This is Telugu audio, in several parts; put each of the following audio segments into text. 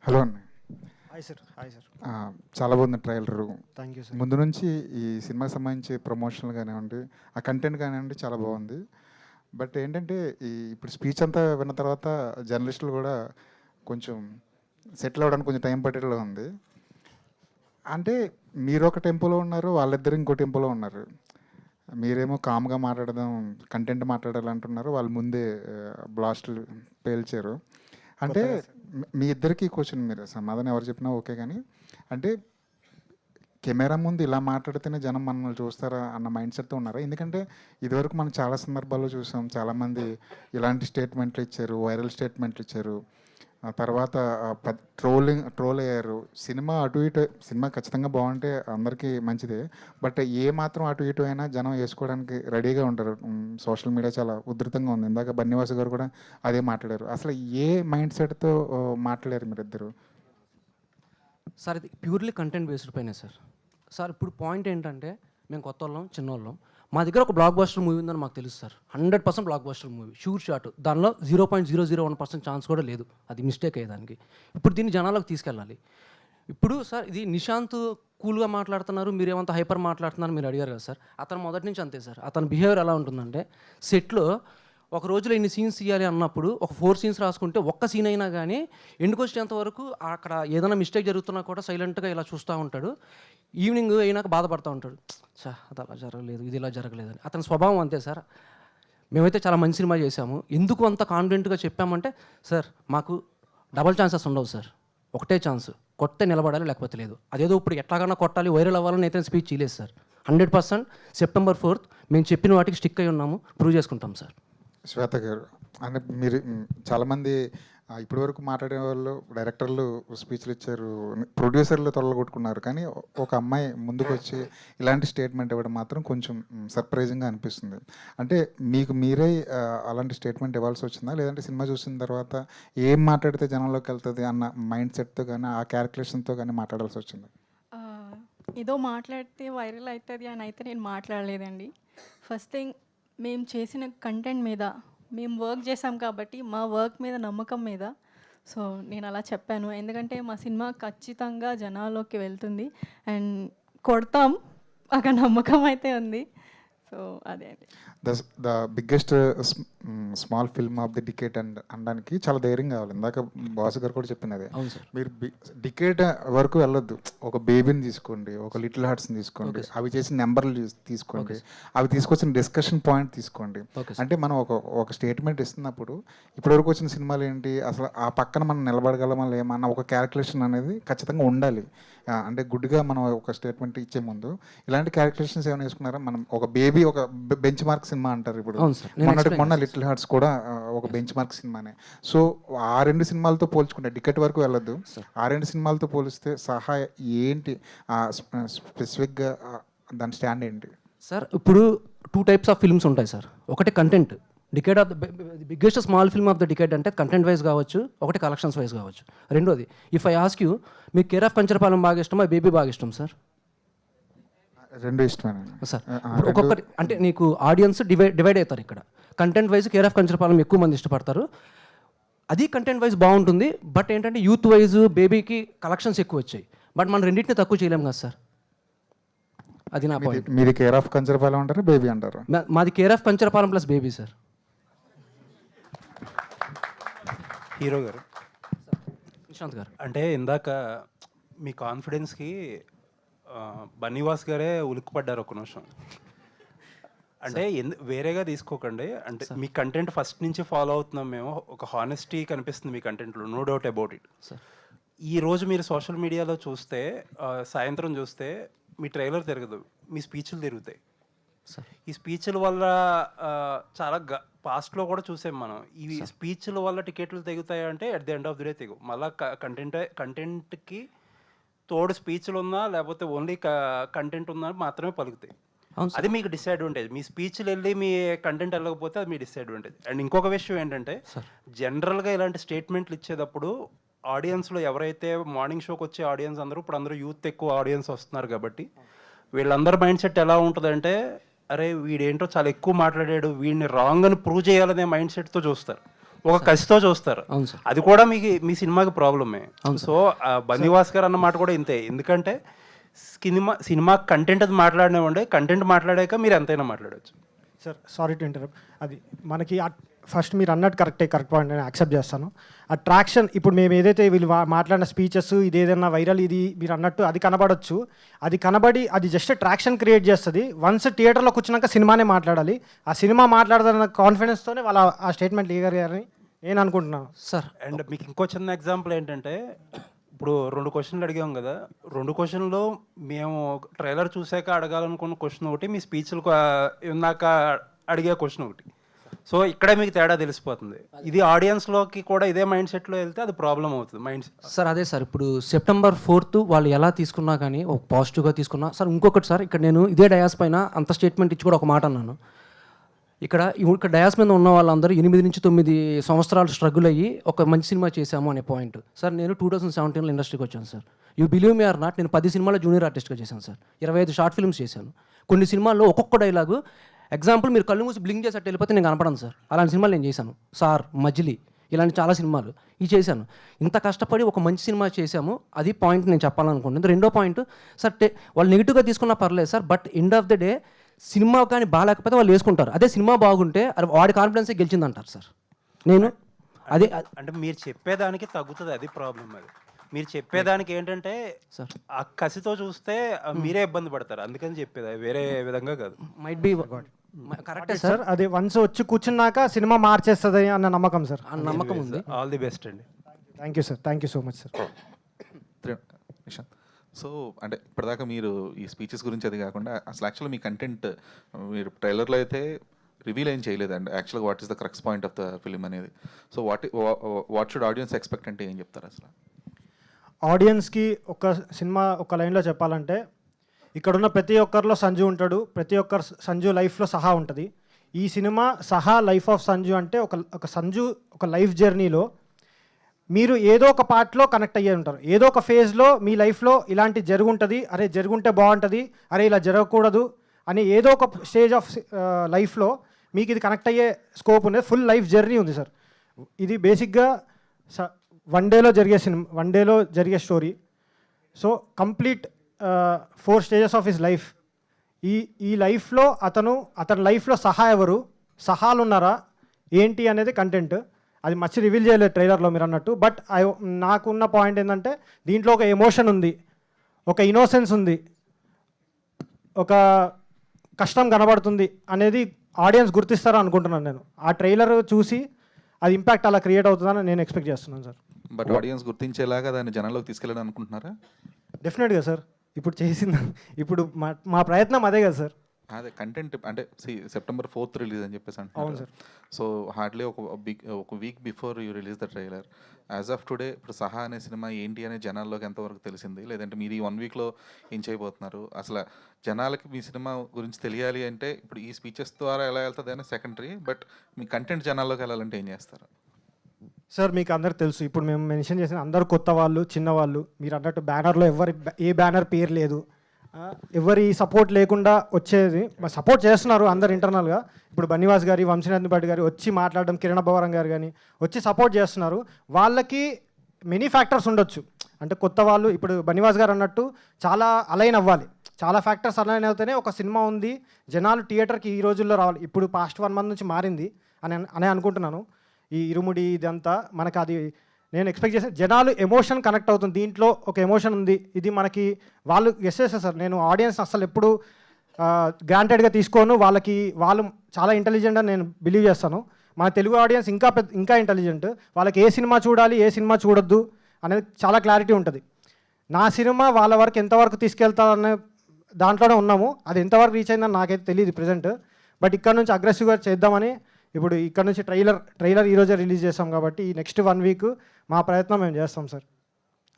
హలో అండి. Hi sir. Hi sir. చాలా బాగుంది ట్రైలరు. Thank you sir. ముందు నుంచి ఈ సినిమాకి సంబంధించి ప్రమోషన్లు కానివ్వండి, ఆ కంటెంట్ కానివ్వండి చాలా బాగుంది. బట్ ఏంటంటే ఇప్పుడు స్పీచ్ అంతా విన్న తర్వాత జర్నలిస్టులు కూడా కొంచెం సెటిల్ అవ్వడానికి కొంచెం టైం పట్టేలా ఉంది. అంటే మీరు ఒక టెంపోలో ఉన్నారు, వాళ్ళిద్దరు ఇంకో టెంపోలో ఉన్నారు. మీరేమో కామ్గా మాట్లాడదాం, కంటెంట్ మాట్లాడాలంటున్నారు, వాళ్ళు ముందే బ్లాస్టులు పేల్చారు. అంటే మీ ఇద్దరికి క్వశ్చన్, మీరు సమాధానం ఎవరు చెప్పినా ఓకే, కానీ అంటే కెమెరా ముందు ఇలా మాట్లాడితేనే జనం మనల్ని చూస్తారా అన్న మైండ్ సెట్తో ఉన్నారా? ఎందుకంటే ఇదివరకు మనం చాలా సందర్భాల్లో చూసాం, చాలామంది ఇలాంటి స్టేట్మెంట్లు ఇచ్చారు, వైరల్ స్టేట్మెంట్లు ఇచ్చారు. ఆ తర్వాత ట్రోల్ అయ్యారు. సినిమా అటు ఇటు, సినిమా ఖచ్చితంగా బాగుంటే అందరికీ మంచిదే, బట్ ఏ మాత్రం అటు ఇటు అయినా జనం వేసుకోవడానికి రెడీగా ఉంటారు. సోషల్ మీడియా చాలా ఉధృతంగా ఉంది. ఇందాక బన్నివాసు గారు కూడా అదే మాట్లాడారు. అసలు ఏ మైండ్ సెట్తో మాట్లాడారు మీరిద్దరు? సార్ ఇది ప్యూర్లీ కంటెంట్ బేస్డ్ పైనే సార్. సార్ ఇప్పుడు పాయింట్ ఏంటంటే, మేము కొత్త వాళ్ళం, చిన్నోళ్ళం, మా దగ్గర ఒక బ్లాక్ బస్టర్ మూవీ ఉందని మాకు తెలుసు sir. 100% block buster movie, sure shot. దానిలో 0.001% ఛాన్స్ కూడా లేదు, అది మిస్టేక్ అయ్యేదానికి. ఇప్పుడు దీన్ని జనాలకు తీసుకెళ్ళాలి. ఇప్పుడు సార్ ఇది నిశాంత్ కూల్గా మాట్లాడుతున్నారు, మీరేమంత హైపర్ మాట్లాడుతున్నారు మీరు అడిగారు కదా సార్. అతను మొదటి నుంచి అంతే సార్. అతని బిహేవియర్ ఎలా ఉంటుందంటే, సెట్లో ఒక రోజులో ఇన్ని సీన్స్ తీయాలి అన్నప్పుడు ఒక 4 సీన్స్ రాసుకుంటే ఒక్క సీన్ అయినా కానీ ఎండుకు వచ్చేంత వరకు అక్కడ ఏదైనా మిస్టేక్ జరుగుతున్నా కూడా సైలెంట్గా ఇలా చూస్తూ ఉంటాడు. ఈవినింగ్ అయినాక బాధపడుతూ ఉంటాడు, చా అది అలా జరగలేదు, ఇది ఇలా జరగలేదని. అతని స్వభావం అంతే సార్. మేమైతే చాలా మంచి సినిమా చేశాము. ఎందుకు అంత కాన్ఫిడెంట్గా చెప్పామంటే, సార్ మాకు డబల్ ఛాన్సెస్ ఉండవు సార్, ఒకటే ఛాన్స్, కొట్టే నిలబడాలి, లేకపోతే లేదు. అదేదో ఇప్పుడు ఎట్లాగన్నా కొట్టాలి, వైరల్ అవ్వాలని అయితే స్పీచ్ చేయలేదు సార్. 100% September 4th మేము చెప్పిన వాటికి స్టిక్ అయి ఉన్నాము, ప్రూవ్ చేసుకుంటాం సార్. శ్వేత గారు, అంటే మీరు చాలామంది ఇప్పటివరకు మాట్లాడే వాళ్ళు, డైరెక్టర్లు స్పీచ్లు ఇచ్చారు, ప్రొడ్యూసర్లు త్వరలు కొట్టుకున్నారు, కానీ ఒక అమ్మాయి ముందుకు వచ్చి ఇలాంటి స్టేట్మెంట్ ఇవ్వడం మాత్రం కొంచెం సర్ప్రైజింగ్గా అనిపిస్తుంది. అంటే మీకు మీరే అలాంటి స్టేట్మెంట్ ఇవ్వాల్సి వచ్చిందా, లేదంటే సినిమా చూసిన తర్వాత ఏం మాట్లాడితే జనంలోకి వెళ్తుంది అన్న మైండ్ సెట్తో కానీ ఆ క్యాలిక్యులేషన్తో కానీ మాట్లాడాల్సి వచ్చిందా? ఏదో మాట్లాడితే వైరల్ అవుతుంది అని అయితే నేను మాట్లాడలేదండి. ఫస్ట్ థింగ్, మేము చేసిన కంటెంట్ మీద మేము వర్క్ చేసాం కాబట్టి మా వర్క్ మీద నమ్మకం మీద సో నేను అలా చెప్పాను. ఎందుకంటే మా సినిమా ఖచ్చితంగా జనాల్లోకి వెళ్తుంది అండ్ కొడతాం, ఒక నమ్మకం అయితే ఉంది. సో అదే అండి. The biggest small film of the decade అనడానికి చాలా ధైర్యం కావాలి. ఇందాక బాసు గారు కూడా చెప్పింది అదే. మీరు డికేట్ వరకు వెళ్ళొద్దు, ఒక బేబీని తీసుకోండి, ఒక లిటిల్ హార్ట్స్ని తీసుకోండి, అవి చేసిన నెంబర్లు తీసుకోండి, అవి తీసుకొచ్చిన డిస్కషన్ పాయింట్ తీసుకోండి. అంటే మనం ఒక స్టేట్మెంట్ ఇస్తున్నప్పుడు ఇప్పటివరకు వచ్చిన సినిమాలు ఏంటి, అసలు ఆ పక్కన మనం నిలబడగలమా లేమన్నా ఒక క్యాలిక్యులేషన్ అనేది ఖచ్చితంగా ఉండాలి. అంటే గుడ్గా మనం ఒక స్టేట్మెంట్ ఇచ్చే ముందు ఇలాంటి క్యాలిక్యులేషన్స్ ఏమైనా వేసుకున్నారా? మనం ఒక బేబీ ఒక బెంచ్ మార్క్ సినిమా అంటారు ఇప్పుడు, మొన్న లిటిల్ హార్ట్స్ కూడా ఒక బెంచ్ మార్క్ సినిమానే. సో ఆ రెండు సినిమాలతో పోల్చుకుంటే డికెట్ వరకు వెళ్ళొద్దు, ఆ రెండు సినిమాలతో పోలిస్తే సహాయ ఏంటి స్పెసిఫిక్గా దాని స్టాండ్ ఏంటి సార్? ఇప్పుడు 2 types ఆఫ్ ఫిల్మ్స్ ఉంటాయి సార్. ఒకటి content, decade of the biggest small film of the decade అంటే కంటెంట్ వైజ్ కావచ్చు, ఒకటి కలెక్షన్స్ వైజ్ కావచ్చు. రెండోది, ఇఫ్ ఐ ఆస్క్ యూ, మీకు కేర్ ఆఫ్ కంచరపాలెం బాగా ఇష్టమా, బేబీ బాగా ఇష్టం సార్? రెండు ఇష్టమే సార్. ఒక్కొక్కటి అంటే నీకు ఆడియన్స్ డివైడ్ అవుతారు. ఇక్కడ content wise care of Kancharapalem ఎక్కువ మంది ఇష్టపడతారు, అది కంటెంట్ వైజ్ బాగుంటుంది. బట్ ఏంటంటే యూత్ వైజ్ బేబీకి కలెక్షన్స్ ఎక్కువ వచ్చాయి, బట్ మనం రెండింటిని తక్కువ చేయలేము కదా సార్. అది నా పాయింట్. మీది కేర్ ఆఫ్ కంచరపాలెం అంటారు, బేబీ అంటారు? మాది care of Kancharapalem plus baby sir. Hero గారు, నిశాంత్ గారు, అంటే ఇందాక మీ కాన్ఫిడెన్స్కి బన్నీవాస్ గారే ఉలిక్కిపడ్డారు ఒక నిమిషం. అంటే వేరేగా తీసుకోకండి, అంటే మీ కంటెంట్ ఫస్ట్ నుంచి ఫాలో అవుతున్నాం మేము, ఒక హానెస్టీ కనిపిస్తుంది మీ కంటెంట్లో, నో డౌట్ అబౌట్ ఇట్. ఈరోజు మీరు సోషల్ మీడియాలో చూస్తే, సాయంత్రం చూస్తే మీ ట్రైలర్ తిరగదు, మీ స్పీచ్లు తిరుగుతాయి. ఈ స్పీచ్ల వల్ల చాలా పాస్ట్లో కూడా చూసాం మనం, ఈ స్పీచ్ల వల్ల టికెట్లు తెగుతాయంటే at the end of the day తెగు. మళ్ళీ కంటెంట్కి తోడు స్పీచ్లు ఉన్నా లేకపోతే ఓన్లీ కంటెంట్ ఉన్నా మాత్రమే పలుకుతాయి. అది మీకు డిసడ్వాంటేజ్. మీ స్పీచ్లు వెళ్ళి మీ కంటెంట్ వెళ్ళకపోతే అది మీ డిసడ్వాంటేజ్. అండ్ ఇంకొక విషయం ఏంటంటే, జనరల్గా ఇలాంటి స్టేట్మెంట్లు ఇచ్చేటప్పుడు ఆడియన్స్లో ఎవరైతే మార్నింగ్ షోకి వచ్చే ఆడియన్స్ అందరూ, ఇప్పుడు అందరూ యూత్ ఎక్కువ ఆడియన్స్ వస్తున్నారు కాబట్టి వీళ్ళందరి మైండ్ సెట్ ఎలా ఉంటుందంటే, అరే వీడేంటో చాలా ఎక్కువ మాట్లాడాడు, వీడిని రాంగ్ అని ప్రూవ్ చేయాలనే మైండ్ సెట్తో చూస్తారు. ఒక కసితో చూస్తారు. అవును సార్. అది కూడా మీ సినిమాకి ప్రాబ్లమే. సో బన్నీవాస్ గారు అన్న మాట కూడా ఇంతే. ఎందుకంటే సినిమా కంటెంట్ అది మాట్లాడినామంటే కంటెంట్ మాట్లాడాక మీరు ఎంతైనా మాట్లాడవచ్చు. Sir sorry to interrupt. అది మనకి ఫస్ట్ మీరు అన్నట్టు కరెక్ట్ పాయింట్ నేను యాక్సెప్ట్ చేస్తాను. ఆ ట్రాక్షన్ ఇప్పుడు మేము ఏదైతే వీళ్ళు మాట్లాడిన స్పీచెస్ ఇది ఏదైనా వైరల్ ఇది మీరు అన్నట్టు అది కనబడవచ్చు. అది కనబడి అది జస్ట్ ట్రాక్షన్ క్రియేట్ చేస్తుంది. వన్స్ థియేటర్లో కూర్చున్నాక సినిమానే మాట్లాడాలి. ఆ సినిమా మాట్లాడదన్న కాన్ఫిడెన్స్తోనే వాళ్ళ ఆ స్టేట్మెంట్ ఇవ్వగలిగారని నేను అనుకుంటున్నాను సార్. అండ్ మీకు ఇంకో చిన్న ఎగ్జాంపుల్ ఏంటంటే ఇప్పుడు 2 క్వశ్చన్లు అడిగాం కదా, 2 క్వశ్చన్లో మేము ట్రైలర్ చూసాక అడగాలనుకున్న క్వశ్చన్ ఒకటి, మీ స్పీచ్లు ఇందాక అడిగే క్వశ్చన్ ఒకటి. సో ఇక్కడే మీకు తేడా తెలిసిపోతుంది. ఇది ఆడియన్స్లోకి కూడా ఇదే మైండ్ సెట్లో వెళ్తే అది ప్రాబ్లం అవుతుంది మైండ్ సెట్. సార్ అదే సార్, ఇప్పుడు September 4th వాళ్ళు ఎలా తీసుకున్నా కానీ ఒక పాజిటివ్గా తీసుకున్నా సార్. ఇంకొకటి సార్, ఇక్కడ నేను ఇదే డయాస్ పైన అంత స్టేట్మెంట్ ఇచ్చి కూడా ఒక మాట అన్నాను. ఇక్కడ డయాస్ మీద ఉన్న వాళ్ళందరూ 8 నుంచి 9 సంవత్సరాలు స్ట్రగుల్ అయ్యి ఒక మంచి సినిమా చేశాము అనే పాయింట్. సార్ నేను 2017లో ఇండస్ట్రీకి వచ్చాను sir. You believe me or not, నేను 10 సినిమాల్లో జూనియర్ ఆర్టిస్ట్గా చేశాను సార్. 25 షార్ట్ ఫిల్మ్స్ చేశాను. కొన్ని సినిమాల్లో ఒక్కొక్క డైలాగు ఎగ్జాంపుల్ మీరు కళ్ళు మూసి బ్లింక్ చేసేట్టు వెళ్ళిపోతే నేను కనపడను సార్. అలాంటి సినిమాలు నేను చేశాను సార్. మజిలీ ఇలాంటి చాలా సినిమాలు ఇవి చేశాను. ఇంత కష్టపడి ఒక మంచి సినిమా చేశాము, అది పాయింట్ నేను చెప్పాలనుకుంటుంది. రెండో పాయింట్ సార్, వాళ్ళు నెగిటివ్గా తీసుకున్నా పర్లేదు sir, but end of the day cinema కానీ బాగాలేకపోతే వాళ్ళు వేసుకుంటారు. అదే సినిమా బాగుంటే అది వాడి కాన్ఫిడెన్సే గెలిచిందంటారు సార్. నేను అదే అంటే మీరు చెప్పేదానికి తగ్గుతుంది, అది ప్రాబ్లం. అది మీరు చెప్పేదానికి ఏంటంటే సార్ ఆ కసితో చూస్తే మీరే ఇబ్బంది పడతారు, అందుకని చెప్పేది, వేరే విధంగా కాదు. మైట్ బి కరెక్టే సార్. అది వన్స్ వచ్చి కూర్చున్నాక సినిమా మార్చేస్తుంది అన్న నమ్మకం సార్. ఆ నమ్మకం ఉంది. ఆల్ ది బెస్ట్ అండి. Thank you sir. Thank you so much sir. Nishant, so అంటే ఇప్పటిదాకా మీరు ఈ స్పీచెస్ గురించి అది కాకుండా అసలు యాక్చువల్గా మీ కంటెంట్ మీరు ట్రైలర్లో అయితే రివీల్ ఏం చేయలేదండి యాక్చువల్గా what is the crux point of the film అనేది. So what should audience expect అంటే ఏం చెప్తారు అసలు? ఆడియన్స్కి ఒక సినిమా ఒక లైన్లో చెప్పాలంటే, ఇక్కడున్న ప్రతి ఒక్కరిలో సంజు ఉంటాడు, ప్రతి ఒక్కరు సంజు లైఫ్లో సహా ఉంటుంది. ఈ సినిమా సహా లైఫ్ ఆఫ్ సంజు అంటే ఒక సంజు ఒక లైఫ్ జర్నీలో మీరు ఏదో ఒక పార్ట్లో కనెక్ట్ అయ్యే ఉంటారు. ఏదో ఒక ఫేజ్లో మీ లైఫ్లో ఇలాంటి జరుగుంటుంది, అరే జరుగుంటే బాగుంటుంది, అరే ఇలా జరగకూడదు అని ఏదో ఒక స్టేజ్ ఆఫ్ లైఫ్లో మీకు ఇది కనెక్ట్ అయ్యే స్కోప్ ఉంది. ఫుల్ లైఫ్ జర్నీ ఉంది సార్. ఇది బేసిక్గా వన్ డేలో జరిగే story. So complete 4 stages of his life. ఈ లైఫ్లో అతని లైఫ్లో ఎవరు సహాలు ఉన్నారా ఏంటి అనేది కంటెంట్. అది మచ్చి రివీల్ చేయలేదు ట్రైలర్లో మీరు అన్నట్టు. బట్ నాకున్న పాయింట్ ఏంటంటే దీంట్లో ఒక ఎమోషన్ ఉంది, ఒక ఇన్నోసెన్స్ ఉంది, ఒక కష్టం కనబడుతుంది అనేది ఆడియన్స్ గుర్తిస్తారని అనుకుంటున్నాను నేను. ఆ ట్రైలర్ చూసి అది ఇంపాక్ట్ అలా క్రియేట్ అవుతుందని నేను ఎక్స్పెక్ట్ చేస్తున్నాను సార్. బట్ ఆడియన్స్ గుర్తించేలాగా దాన్ని జనాల్లోకి తీసుకెళ్ళాలని అనుకుంటున్నారా? డెఫినెట్గా సార్. ఇప్పుడు మా ప్రయత్నం అదే కదా సార్. అదే కంటెంట్ అంటే September 4th రిలీజ్ అని చెప్పేసి అవును అంటున్నారు. సార్. సో హార్డ్లీ ఒక week before you release the trailer. As of today ఇప్పుడు సహా అనే సినిమా ఏంటి అనే జనాల్లోకి ఎంతవరకు తెలిసింది, లేదంటే మీరు ఈ 1 వీక్లో ఏం చేయబోతున్నారు? అసలు జనాలకి మీ సినిమా గురించి తెలియాలి అంటే ఇప్పుడు ఈ స్పీచెస్ ద్వారా ఎలా వెళ్తుంది అనేది సెకండరీ, బట్ మీ కంటెంట్ జనాల్లోకి వెళ్ళాలంటే ఏం చేస్తారు? సార్ మీకు అందరికి తెలుసు, ఇప్పుడు మేము మెన్షన్ చేసిన అందరు కొత్త వాళ్ళు, చిన్నవాళ్ళు. మీరు అన్నట్టు బ్యానర్లో ఏ బ్యానర్ పేరు లేదు, ఎవరి సపోర్ట్ లేకుండా వచ్చేది. సపోర్ట్ చేస్తున్నారు అందరు ఇంటర్నల్గా. ఇప్పుడు బన్నీవాస్ గారి, వంశీనాథ్ భట్ గారి వచ్చి మాట్లాడడం, కిరణ్ భవరం గారు కానీ వచ్చి సపోర్ట్ చేస్తున్నారు. వాళ్ళకి మెనీ ఫ్యాక్టర్స్ ఉండొచ్చు. అంటే కొత్త వాళ్ళు ఇప్పుడు బన్నీవాస్ గారు అన్నట్టు చాలా అలైన్ అవ్వాలి, చాలా ఫ్యాక్టర్స్ అలైన్ అవుతేనే ఒక సినిమా ఉంది జనాలు థియేటర్కి ఈ రోజుల్లో రావాలి. ఇప్పుడు పాస్ట్ 1 month నుంచి మారింది అని అనుకుంటున్నాను. ఈ ఇరుముడి ఇదంతా మనకు అది నేను ఎక్స్పెక్ట్ చేసే జనాలు ఎమోషన్ కనెక్ట్ అవుతుంది. దీంట్లో ఒక ఎమోషన్ ఉంది. ఇది మనకి వాళ్ళు గెస్ చేస్తారు సార్. నేను ఆడియన్స్ అసలు ఎప్పుడు గ్రాంటెడ్గా తీసుకోను. వాళ్ళు చాలా ఇంటెలిజెంట్ అని నేను బిలీవ్ చేస్తాను. మన తెలుగు ఆడియన్స్ ఇంకా ఇంటెలిజెంట్. వాళ్ళకి ఏ సినిమా చూడాలి, ఏ సినిమా చూడొద్దు అనేది చాలా క్లారిటీ ఉంటుంది. నా సినిమా వాళ్ళ వరకు ఎంతవరకు తీసుకెళ్తారనే దాంట్లోనే ఉన్నాము. అది ఎంతవరకు రీచ్ అయిందని నాకైతే తెలియదు ప్రజెంట్. బట్ ఇక్కడ నుంచి అగ్రెసివ్గా చేద్దామని ఇప్పుడు ఇక్కడ నుంచి ట్రైలర్ ఈరోజే రిలీజ్ చేస్తాం కాబట్టి ఈ నెక్స్ట్ 1 week మా ప్రయత్నం మేము చేస్తాం సార్.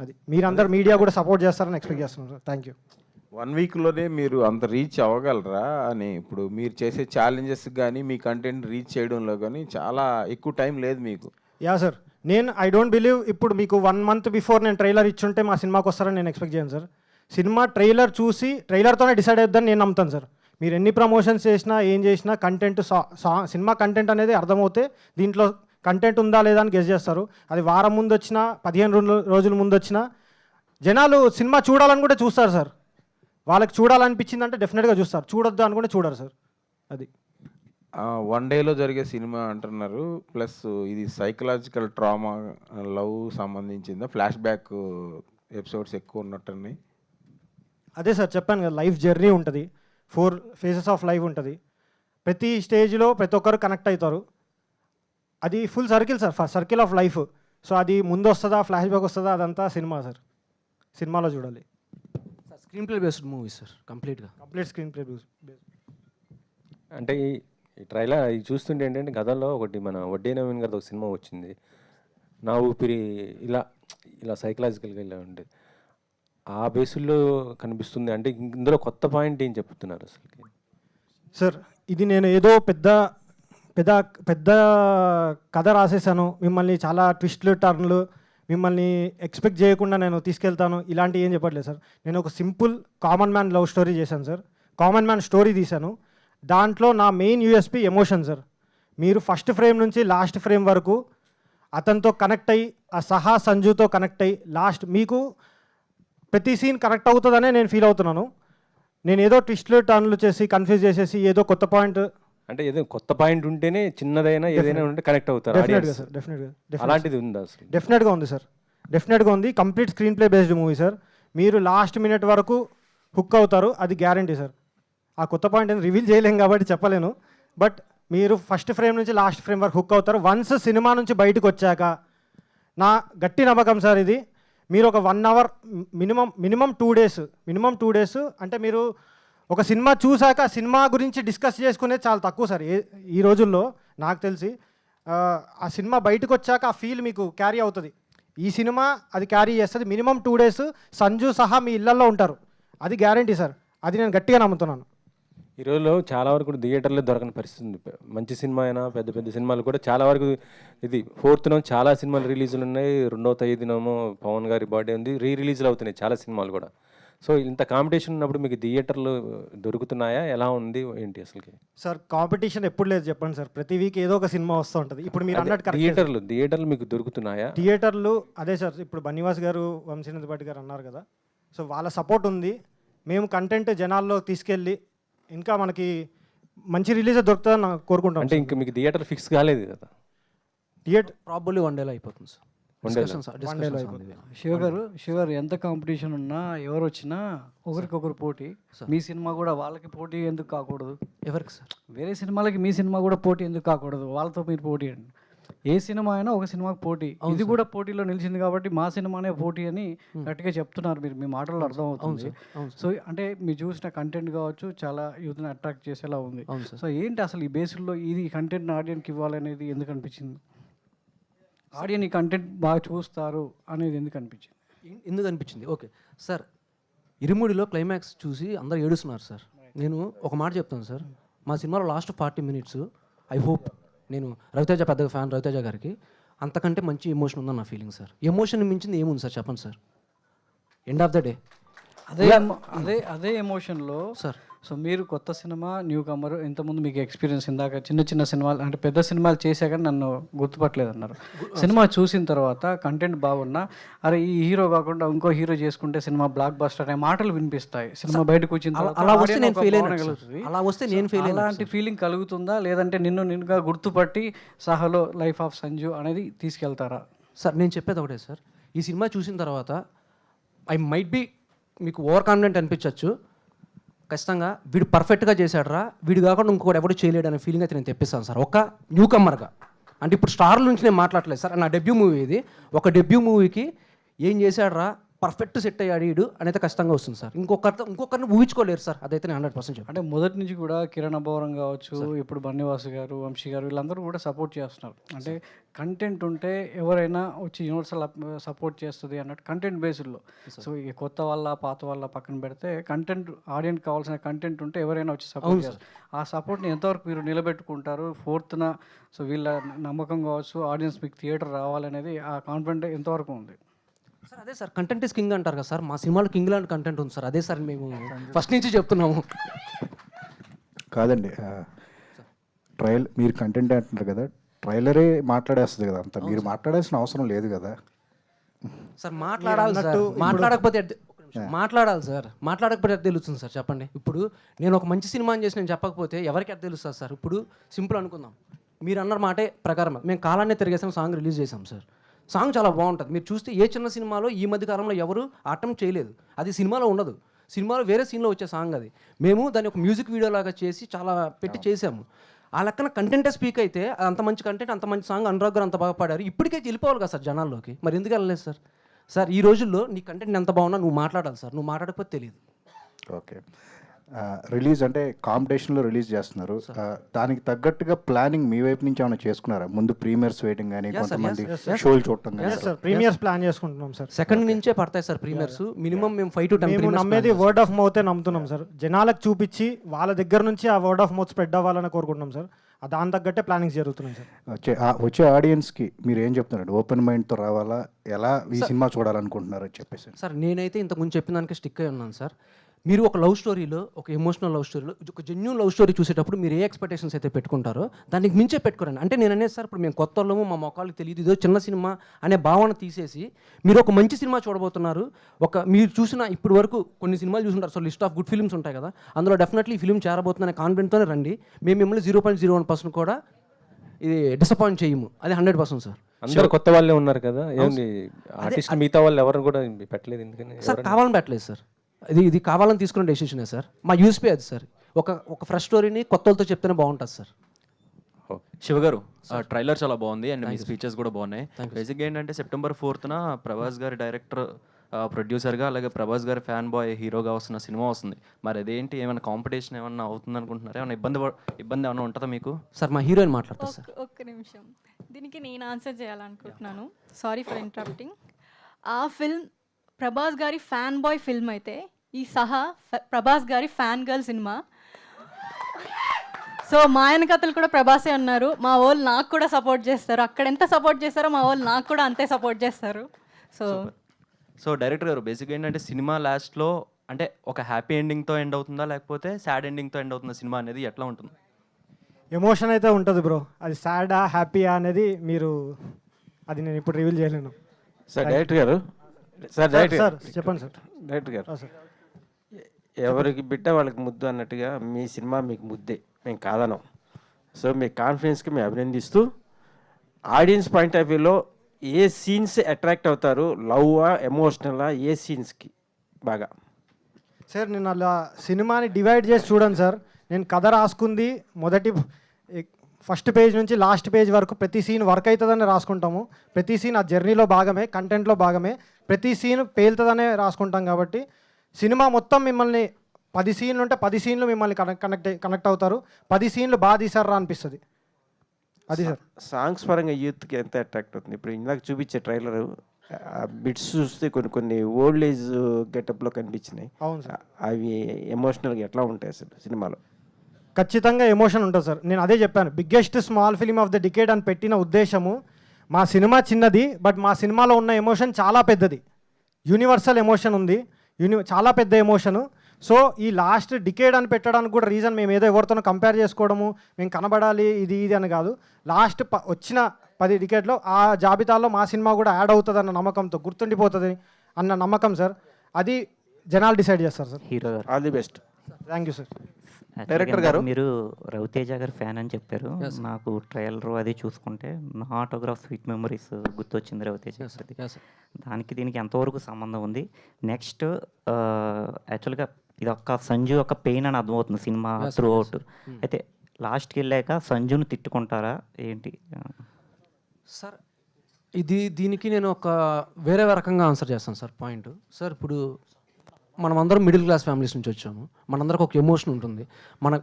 అది మీరందరూ మీడియా కూడా సపోర్ట్ చేస్తారని ఎక్స్పెక్ట్ చేస్తున్నాం సార్. Thank you. 1 weekలోనే మీరు అంత రీచ్ అవ్వగలరా అని? ఇప్పుడు మీరు చేసే ఛాలెంజెస్ కానీ మీ కంటెంట్ రీచ్ చేయడంలో కానీ చాలా ఎక్కువ టైం లేదు మీకు. Yeah sir. I don't believe ఇప్పుడు మీకు 1 month బిఫోర్ నేను ట్రైలర్ ఇచ్చుంటే మా సినిమాకి వస్తారని నేను ఎక్స్పెక్ట్ చేయను సార్. సినిమా ట్రైలర్ చూసి ట్రైలర్తోనే డిసైడ్ అవుద్దని నేను నమ్ముతాను సార్. మీరు ఎన్ని ప్రమోషన్స్ చేసినా ఏం చేసినా కంటెంట్ సినిమా కంటెంట్ అనేది అర్థమవుతే దీంట్లో కంటెంట్ ఉందా లేదా అని గెస్ చేస్తారు. అది వారం ముందు వచ్చినా 15 రోజుల ముందు వచ్చినా జనాలు సినిమా చూడాలని కూడా చూస్తారు సార్. వాళ్ళకి చూడాలనిపించిందంటే డెఫినెట్గా చూస్తారు, చూడొద్దు అనుకుంటే చూడరు సార్. అది 1 డేలో జరిగే సినిమా అంటున్నారు. ప్లస్ ఇది సైకలాజికల్ ట్రామా, లవ్ సంబంధించిందా, ఫ్లాష్ బ్యాక్ ఎపిసోడ్స్ ఎక్కువ ఉన్నట్టున్నాయి. అదే సార్ చెప్పాను కదా, లైఫ్ జర్నీ ఉంటుంది, 4 ఫేజెస్ ఆఫ్ లైఫ్ ఉంటుంది. ప్రతి స్టేజ్లో ప్రతి ఒక్కరు కనెక్ట్ అవుతారు. అది full circle sir, circle of life. So అది ముందు వస్తుందా ఫ్లాష్ బ్యాక్ వస్తుందా అదంతా సినిమా సార్, సినిమాలో చూడాలి. Sir screen play based movie sir, కంప్లీట్గా కంప్లీట్ స్క్రీన్ ప్లే బేస్. అంటే ఈ ట్రైలర్ ఇది చూస్తుంటే ఏంటంటే గతంలో ఒకటి మన వడ్డీ నవీన్ గారితో ఒక సినిమా వచ్చింది, నా ఊపిరి, ఇలా ఇలా సైకలాజికల్గా ఇలా ఉండేది. ఆ బేసుల్లో కనిపిస్తుంది. అంటే ఇందులో కొత్త పాయింట్ ఏం చెప్తున్నారు అసలు? సార్ ఇది నేను ఏదో పెద్ద పెద్ద పెద్ద కథ రాసేసాను, మిమ్మల్ని చాలా ట్విస్ట్లు టర్న్లు మిమ్మల్ని ఎక్స్పెక్ట్ చేయకుండా నేను తీసుకెళ్తాను ఇలాంటివి ఏం చెప్పట్లేదు సార్. నేను ఒక simple common man love story చేశాను సార్, కామన్ మ్యాన్ స్టోరీ తీశాను. దాంట్లో నా మెయిన్ యూఎస్పీ ఎమోషన్ సార్. మీరు ఫస్ట్ ఫ్రేమ్ నుంచి లాస్ట్ ఫ్రేమ్ వరకు అతనితో కనెక్ట్ అయ్యి, ఆ సహా సంజుతో కనెక్ట్ అయ్యి లాస్ట్ మీకు ప్రతి సీన్ కనెక్ట్ అవుతుందనే నేను ఫీల్ అవుతున్నాను. నేను ఏదో ట్విస్ట్లు టర్న్లు చేసి కన్ఫ్యూజ్ చేసేసి ఏదో కొత్త పాయింట్, అంటే ఏదో కొత్త పాయింట్ ఉంటేనే చిన్నదైనా ఏదైనా ఉంటే కనెక్ట్ అవుతారు. డెఫినెట్గా సార్, డెఫినెట్గా అలాంటిది ఉందా అసలు? డెఫినెట్గా ఉంది సార్, డెఫినెట్గా ఉంది. Complete screen play based movie sir. మీరు లాస్ట్ మినిట్ వరకు హుక్ అవుతారు, అది గ్యారంటీ సార్. ఆ కొత్త పాయింట్ అని రివీల్ చేయలేం కాబట్టి చెప్పలేను, బట్ మీరు ఫస్ట్ ఫ్రేమ్ నుంచి లాస్ట్ ఫ్రేమ్ వరకు హుక్ అవుతారు. వన్స్ సినిమా నుంచి బయటకు వచ్చాక నా గట్టి నమ్మకం సార్ ఇది. మీరు ఒక 1 అవర్ మినిమం 2 డేస్ అంటే మీరు ఒక సినిమా చూశాక సినిమా గురించి డిస్కస్ చేసుకునేది చాలా తక్కువ సార్ ఈ రోజుల్లో నాకు తెలిసి. ఆ సినిమా బయటకు వచ్చాక ఆ ఫీల్ మీకు క్యారీ అవుతుంది. ఈ సినిమా అది క్యారీ చేస్తుంది. మినిమం 2 డేస్ సంజు సహా మీ ఇళ్లలో ఉంటారు, అది గ్యారంటీ సార్. అది నేను గట్టిగా నమ్ముతున్నాను. ఈ రోజులో చాలా వరకు థియేటర్లో దొరకని పరిస్థితి ఉంది. మంచి సినిమా అయినా పెద్ద పెద్ద సినిమాలు కూడా చాలా వరకు ఇది 4th చాలా సినిమాలు రిలీజులు ఉన్నాయి. 2వ తేదీనేమో పవన్ గారి బర్త్డే ఉంది, రిలీజులు అవుతున్నాయి చాలా సినిమాలు కూడా. సో ఇంత కాంపిటీషన్ ఉన్నప్పుడు మీకు థియేటర్లు దొరుకుతున్నాయా, ఎలా ఉంది ఏంటి అసలుకి? సార్ కాంపిటీషన్ ఎప్పుడు లేదు చెప్పండి సార్, ప్రతి వీక్ ఏదో ఒక సినిమా వస్తూ ఉంటుంది. ఇప్పుడు మీరు అన్నట్టు థియేటర్లు మీకు దొరుకుతున్నాయా? థియేటర్లు అదే సార్, ఇప్పుడు బన్నివాస్ గారు వంశీనందపాటి గారు అన్నారు కదా, సో వాళ్ళ సపోర్ట్ ఉంది. మేము కంటెంట్ జనాల్లో తీసుకెళ్ళి ఇంకా మనకి మంచి రిలీజ్ దొరుకుతుందని నాకు కోరుకుంటాం. అంటే ఇంకా మీకు థియేటర్ ఫిక్స్ కాలేదు కదా? థియేటర్ ప్రాబబ్లీ 1 డేలో అయిపోతుంది సార్. శివ గారు ఎంత కాంపిటీషన్ ఉన్నా ఎవరు వచ్చినా ఒకరికొకరు పోటీ. మీ సినిమా కూడా వాళ్ళకి పోటీ ఎందుకు కాకూడదు? ఎవరికి సార్? వేరే సినిమాలకి మీ సినిమా కూడా పోటీ ఎందుకు కాకూడదు? వాళ్ళతో మీరు పోటీ అండి. ఏ సినిమా అయినా ఒక సినిమాకి పోటీ, ఇది కూడా పోటీలో నిలిచింది కాబట్టి మా సినిమానే పోటీ అని గట్టిగా చెప్తున్నారు మీరు, మీ మాటల్లో అర్థం అవుతుంది. సో అంటే మీరు చూసిన కంటెంట్ కావచ్చు చాలా యూత్ని అట్రాక్ట్ చేసేలా ఉంది. సో ఏంటి అసలు ఈ బేసిల్లో ఇది కంటెంట్ ఆడియన్కి ఇవ్వాలనేది ఎందుకు అనిపించింది? ఆడియన్ ఈ కంటెంట్ బాగా చూస్తారు అనేది ఎందుకు అనిపించింది? ఓకే సార్, ఇరుముడిలో క్లైమాక్స్ చూసి అందరు ఏడుస్తున్నారు సార్. నేను ఒక మాట చెప్తాను సార్, మా సినిమాలో లాస్ట్ 40 minutes ఐ హోప్, నేను రవితేజ పెద్దగా ఫ్యాన్ రవితేజ గారికి, అంతకంటే మంచి ఎమోషన్ ఉందని నా ఫీలింగ్ సార్. ఎమోషన్ మించింది ఏముంది సార్ చెప్పండి sir? End of the day అదే ఎమోషన్లో సార్. సో మీరు కొత్త సినిమా, న్యూ కమర్, ఇంతకుముందు మీకు ఎక్స్పీరియన్స్ ఇందాక చిన్న సినిమాలు అంటే పెద్ద సినిమాలు చేశాక నన్ను గుర్తుపట్టలేదు అన్నారు. సినిమా చూసిన తర్వాత కంటెంట్ బాగున్నా అరే ఈ హీరో కాకుండా ఇంకో హీరో చేసుకుంటే సినిమా బ్లాక్ బస్టర్ అనే మాటలు వినిపిస్తాయి. సినిమా బయటకు వచ్చిన తర్వాత అలాంటి ఫీలింగ్ కలుగుతుందా, లేదంటే నిన్నుగా గుర్తుపట్టి సహలో లైఫ్ ఆఫ్ సంజు అనేది తీసుకెళ్తారా? సార్ నేను చెప్పేది ఒకటే సార్, ఈ సినిమా చూసిన తర్వాత ఐ మైట్ బి మీకు ఓవర్ కాన్ఫిడెంట్ అనిపించవచ్చు, ఖచ్చితంగా వీడు పర్ఫెక్ట్గా చేశాడరా, వీడు కాకుండా ఇంకొకటి ఎవరు చేయలేడు అనే ఫీలింగ్ అయితే నేను తెప్పిస్తాను సార్ ఒక న్యూ కమ్మర్గా. అంటే ఇప్పుడు స్టార్ల నుంచి నేను మాట్లాడలేదు సార్, నా డెబ్యూ మూవీ ఇది. ఒక డెబ్యూ మూవీకి ఏం చేశాడరా, పర్ఫెక్ట్ సెట్ అయ్యాడు వీడు అనేది ఖచ్చితంగా వస్తుంది సార్. ఇంకొకరిని ఊహించుకోలేరు సార్, అదైతే నేను 100% అంటే మొదటి నుంచి కూడా కిరణ్ అబ్బవరం కావచ్చు, ఇప్పుడు బన్నివాసు గారు, వంశీ గారు వీళ్ళందరూ కూడా సపోర్ట్ చేస్తున్నారు. అంటే కంటెంట్ ఉంటే ఎవరైనా వచ్చి యూనివర్సల్ సపోర్ట్ చేస్తుంది అన్నట్టు కంటెంట్ బేస్డ్లో. సో ఈ కొత్త వాళ్ళ పాత వాళ్ళ పక్కన పెడితే కంటెంట్, ఆడియన్కి కావాల్సిన కంటెంట్ ఉంటే ఎవరైనా వచ్చి సపోర్ట్ చేస్తారు. ఆ సపోర్ట్ని ఎంతవరకు మీరు నిలబెట్టుకుంటారు? 4th సో వీళ్ళ నమ్మకం కావచ్చు, ఆడియన్స్ మీకు థియేటర్ రావాలనేది ఆ కాన్ఫిడెంట్ ఎంతవరకు ఉంది సార్? అదే సార్, కంటెంట్ ఇస్ కింగ్ అంటారు కదా సార్, మా సినిమాలో కింగ్ లాంటి కంటెంట్ ఉంది సార్. అదే సార్ మేము ఫస్ట్ నుంచి చెప్తున్నాము. కాదండి, ట్రయల్ మీరు కంటెంట్ అంటున్నారు కదా, ట్రైలరే మాట్లాడేస్తుంది కదా అంతా, మీరు మాట్లాడాల్సిన అవసరం లేదు కదా. సార్ మాట్లాడాలి సార్, మాట్లాడకపోతే ఒక్క నిమిషం. మాట్లాడాలి సార్, మాట్లాడకపోతే ఎట్లా తెలుస్తుంది సార్ చెప్పండి. ఇప్పుడు నేను ఒక మంచి సినిమా అని చేసి నేను చెప్పకపోతే ఎవరికి ఎట్లా తెలుస్తుంది సార్? ఇప్పుడు సింపుల్ అనుకుందాం, మీరు అన్న మాటే ప్రకారం మేము కాలాన్ని తిరిగేసాం సాంగ్ రిలీజ్ చేసాం సార్. సాంగ్ చాలా బాగుంటుంది. మీరు చూస్తే ఏ చిన్న సినిమాలో ఈ మధ్య కాలంలో ఎవరు అటెంప్ట్ చేయలేదు. అది సినిమాలో ఉండదు, సినిమాలో వేరే సీన్లో వచ్చే సాంగ్ అది. మేము దాన్ని ఒక మ్యూజిక్ వీడియో లాగా చేసి చాలా పెట్టి చేసాము. ఆ లెక్కన కంటెంటే స్పీక్ అయితే అంత మంచి కంటెంట్, అంత మంచి సాంగ్ అనురాగ్ గారు అంత బాగా పాడారు. ఇప్పటికైతే వెళ్ళిపోవాలి కదా సార్ జనాల్లోకి, మరి ఎందుకు వెళ్ళలేదు సార్? సార్ ఈ రోజుల్లో నీ కంటెంట్ ఎంత బాగున్నా నువ్వు మాట్లాడాలి సార్, నువ్వు మాట్లాడకపోతే తెలియదు. ఓకే, రిలీజ్ అంటే కాంపిటీషన్లో రిలీజ్ చేస్తున్నారు, దానికి తగ్గట్టుగా ప్లానింగ్ మీ వైపు నుంచి ఏమైనా చేసుకున్నారా? ముందు ప్రీమియర్స్ వెయిటింగ్ కానీ, కొంతమంది షోలు చూడటం కానీ. సార్ ప్రీమియర్స్ ప్లాన్ చేసుకుంటున్నాం సార్. సెకండ్ నుంచే పడతాయి సార్ ప్రీమియర్స్, మినిమం మేము 5 to 10 మేము నమ్మేది వర్డ్ ఆఫ్ మౌతే నమ్ముతున్నాం సార్. జనాలకు చూపించి వాళ్ళ దగ్గర నుంచి ఆ వర్డ్ ఆఫ్ మౌత్ స్ప్రెడ్ అవ్వాలని కోరుకుంటున్నాం సార్. దాని తగ్గట్టే ప్లానింగ్స్ జరుగుతున్నాయి సార్. వచ్చే ఆడియన్స్కి మీరు ఏం చెప్తున్నారండి? ఓపెన్ మైండ్తో రావాలా, ఎలా ఈ సినిమా చూడాలనుకుంటున్నారని చెప్పేసి. సార్ నేనైతే ఇంతకుముందు చెప్పిన దానికి స్టిక్ అయి ఉన్నాను సార్. మీరు ఒక లవ్ స్టోరీలో, ఒక ఎమోషనల్ లవ్ స్టోరీలో, ఒక జెన్యూన్ లవ్ స్టోరీ చూసేటప్పుడు మీరు ఏ ఎక్స్పెక్టేషన్స్ అయితే పెట్టుకుంటారో దానికి మించే పెట్టుకోరండి. అంటే నేను అనేది సార్, ఇప్పుడు మేము కొత్త వాళ్ళము, మా మొక్కలకి తెలియదు, ఇదో చిన్న సినిమా అనే భావన తీసేసి మీరు ఒక మంచి సినిమా చూడబోతున్నారు. మీరు చూసిన ఇప్పుడు వరకు కొన్ని సినిమాలు చూసుంటారు, so list of good films ఉంటాయి కదా, అందులో డెఫినెట్లీ ఈ ఫిల్మ్ చేరబోతుందనే కాన్ఫిడెంట్తోనే రండి. మేము మిమ్మల్ని 0.01% కూడా ఇది డిసప్పాయింట్ చేయము, అది 100% సార్. అందరూ కొత్త వాళ్ళే ఉన్నారు కదా, ఏంది ఆర్టిస్ట్ మిగతా వాళ్ళు ఎవరిని కూడా పెట్టలేదు ఎందుకని? సార్ కావాలని పెట్టలేదు సార్, ఇది కావాలని తీసుకున్న డెసిషనే సార్. మా యూస్పీ అది సార్. ఒక ఫ్రెష్ స్టోరీని కొత్త వాళ్ళతో చెప్తేనే బాగుంటుంది సార్. శివ గారు, ట్రైలర్ చాలా బాగుంది అండ్ మీ స్పీచెస్ కూడా బాగున్నాయి. బేసిక్గా ఏంటంటే September 4th ప్రభాస్ గారి డైరెక్టర్, ప్రొడ్యూసర్గా, అలాగే ప్రభాస్ గారి ఫ్యాన్ బాయ్ హీరోగా వస్తున్న సినిమా వస్తుంది. మరి అదేంటి, ఏమైనా కాంపిటీషన్ ఏమన్నా అవుతుంది అనుకుంటున్నారా? ఏమైనా ఇబ్బంది ఏమైనా ఉంటుందా మీకు? సార్ మా హీరోయిన్ మాట్లాడతారు సార్. ఒక్క నిమిషం, దీనికి నేను ఆన్సర్ చేయాలనుకుంటున్నాను. Sorry for interrupting. ఆ ఫిల్మ్ ప్రభాస్ గారి ఫ్యాన్ బాయ్ ఫిల్మ్ అయితే ఈ సహా ప్రభాస్ గారి ఫ్యాన్ గర్ల్ సినిమా. సో మా ఆయన కథలు కూడా ప్రభాసే అన్నారు. మా వాళ్ళు నాకు కూడా సపోర్ట్ చేస్తారు. అక్కడ ఎంత సపోర్ట్ చేస్తారో మా వాళ్ళు నాకు కూడా అంతే సపోర్ట్ చేస్తారు. సో డైరెక్టర్ గారు, బేసిక్గా ఏంటంటే సినిమా లాస్ట్లో అంటే ఒక హ్యాపీ ఎండింగ్తో ఎండ్ అవుతుందా, లేకపోతే సాడ్ ఎండింగ్తో ఎండ్ అవుతుందా సినిమా అనేది ఎట్లా ఉంటుంది? ఎమోషన్ అయితే ఉంటుంది బ్రో, అది సాడా హ్యాపీయా అనేది అది నేను ఇప్పుడు రివీల్ చేయలేను సార్. డైరెక్టర్ గారు, సార్ చెప్పండి సార్. డైరెక్టర్ గారు, ఎవరికి బిడ్డ వాళ్ళకి ముద్దు అన్నట్టుగా మీ సినిమా మీకు ముద్దే, మేము కాదనం. సో మీ కాన్ఫిడెన్స్కి మేము అభినందిస్తూ, ఆడియన్స్ పాయింట్ ఆఫ్ వ్యూలో ఏ సీన్స్ అట్రాక్ట్ అవుతారు? లవ్వా, ఎమోషనలా, ఏ సీన్స్కి బాగా? సార్ నేను అలా సినిమాని డివైడ్ చేసి చూడండి సార్. నేను కథ రాసుకుంది ఫస్ట్ పేజ్ నుంచి లాస్ట్ పేజ్ వరకు ప్రతి సీన్ వర్క్ అవుతుందని రాసుకుంటాము. ప్రతి సీన్ ఆ జర్నీలో భాగమే, కంటెంట్లో భాగమే. ప్రతి సీన్ పేలుతుందనే రాసుకుంటాం. కాబట్టి సినిమా మొత్తం మిమ్మల్ని 10 సీన్లు ఉంటే 10 సీన్లు మిమ్మల్ని కనెక్ట్ అవుతారు. 10 సీన్లు బాగా తీసారా అనిపిస్తుంది. అది సార్. సాంగ్స్ పరంగా యూత్కి ఎంత అట్రాక్ట్ అవుతుంది? ఇప్పుడు ఇందాక చూపించే ట్రైలర్ బిట్స్ చూస్తే కొన్ని ఓల్డ్ ఏజ్ గెటప్లో కనిపించినాయి. అవును సార్. అవి ఎమోషనల్గా ఎట్లా ఉంటాయి అసలు సినిమాలో? ఖచ్చితంగా ఎమోషన్ ఉంటుంది సార్. నేను అదే చెప్పాను, biggest small film of the decade అని పెట్టిన ఉద్దేశము, మా సినిమా చిన్నది బట్ మా సినిమాలో ఉన్న ఎమోషన్ చాలా పెద్దది. యూనివర్సల్ ఎమోషన్ ఉంది, చాలా పెద్ద ఎమోషను. సో ఈ లాస్ట్ డికేడ్ అని పెట్టడానికి కూడా రీజన్ మేము ఏదో ఎవరితోనో కంపేర్ చేసుకోవడము, మేము కనబడాలి ఇది అని కాదు. లాస్ట్ వచ్చిన 10 డికేడ్లో ఆ జాబితాలో మా సినిమా కూడా యాడ్ అవుతుంది అన్న నమ్మకంతో, గుర్తుండిపోతుంది అన్న నమ్మకం సార్. అది జనాలు డిసైడ్ చేస్తారు సార్. హీరో గారు, all the best. Thank you sir. Director గారు, మీరు రవితేజ గారు ఫ్యాన్ అని చెప్పారు. నాకు ట్రైలర్ అది చూసుకుంటే నా ఆటోగ్రాఫ్ స్వీట్ మెమరీస్ గుర్తొచ్చింది రవితేజ గారిది. దానికి దీనికి ఎంతవరకు సంబంధం ఉంది? నెక్స్ట్ యాక్చువల్గా ఇది ఒక సంజు ఒక పెయిన్ అని అర్థమవుతుంది సినిమా త్రూ అవుట్. అయితే లాస్ట్కి వెళ్ళాక సంజుని తిట్టుకుంటారా ఏంటి సార్? దీనికి నేను ఒక వేరే రకంగా ఆన్సర్ చేస్తాను సార్. పాయింట్ సార్, ఇప్పుడు మనం అందరం మిడిల్ క్లాస్ ఫ్యామిలీస్ నుంచి వచ్చాము. మనందరికి ఒక ఎమోషన్ ఉంటుంది.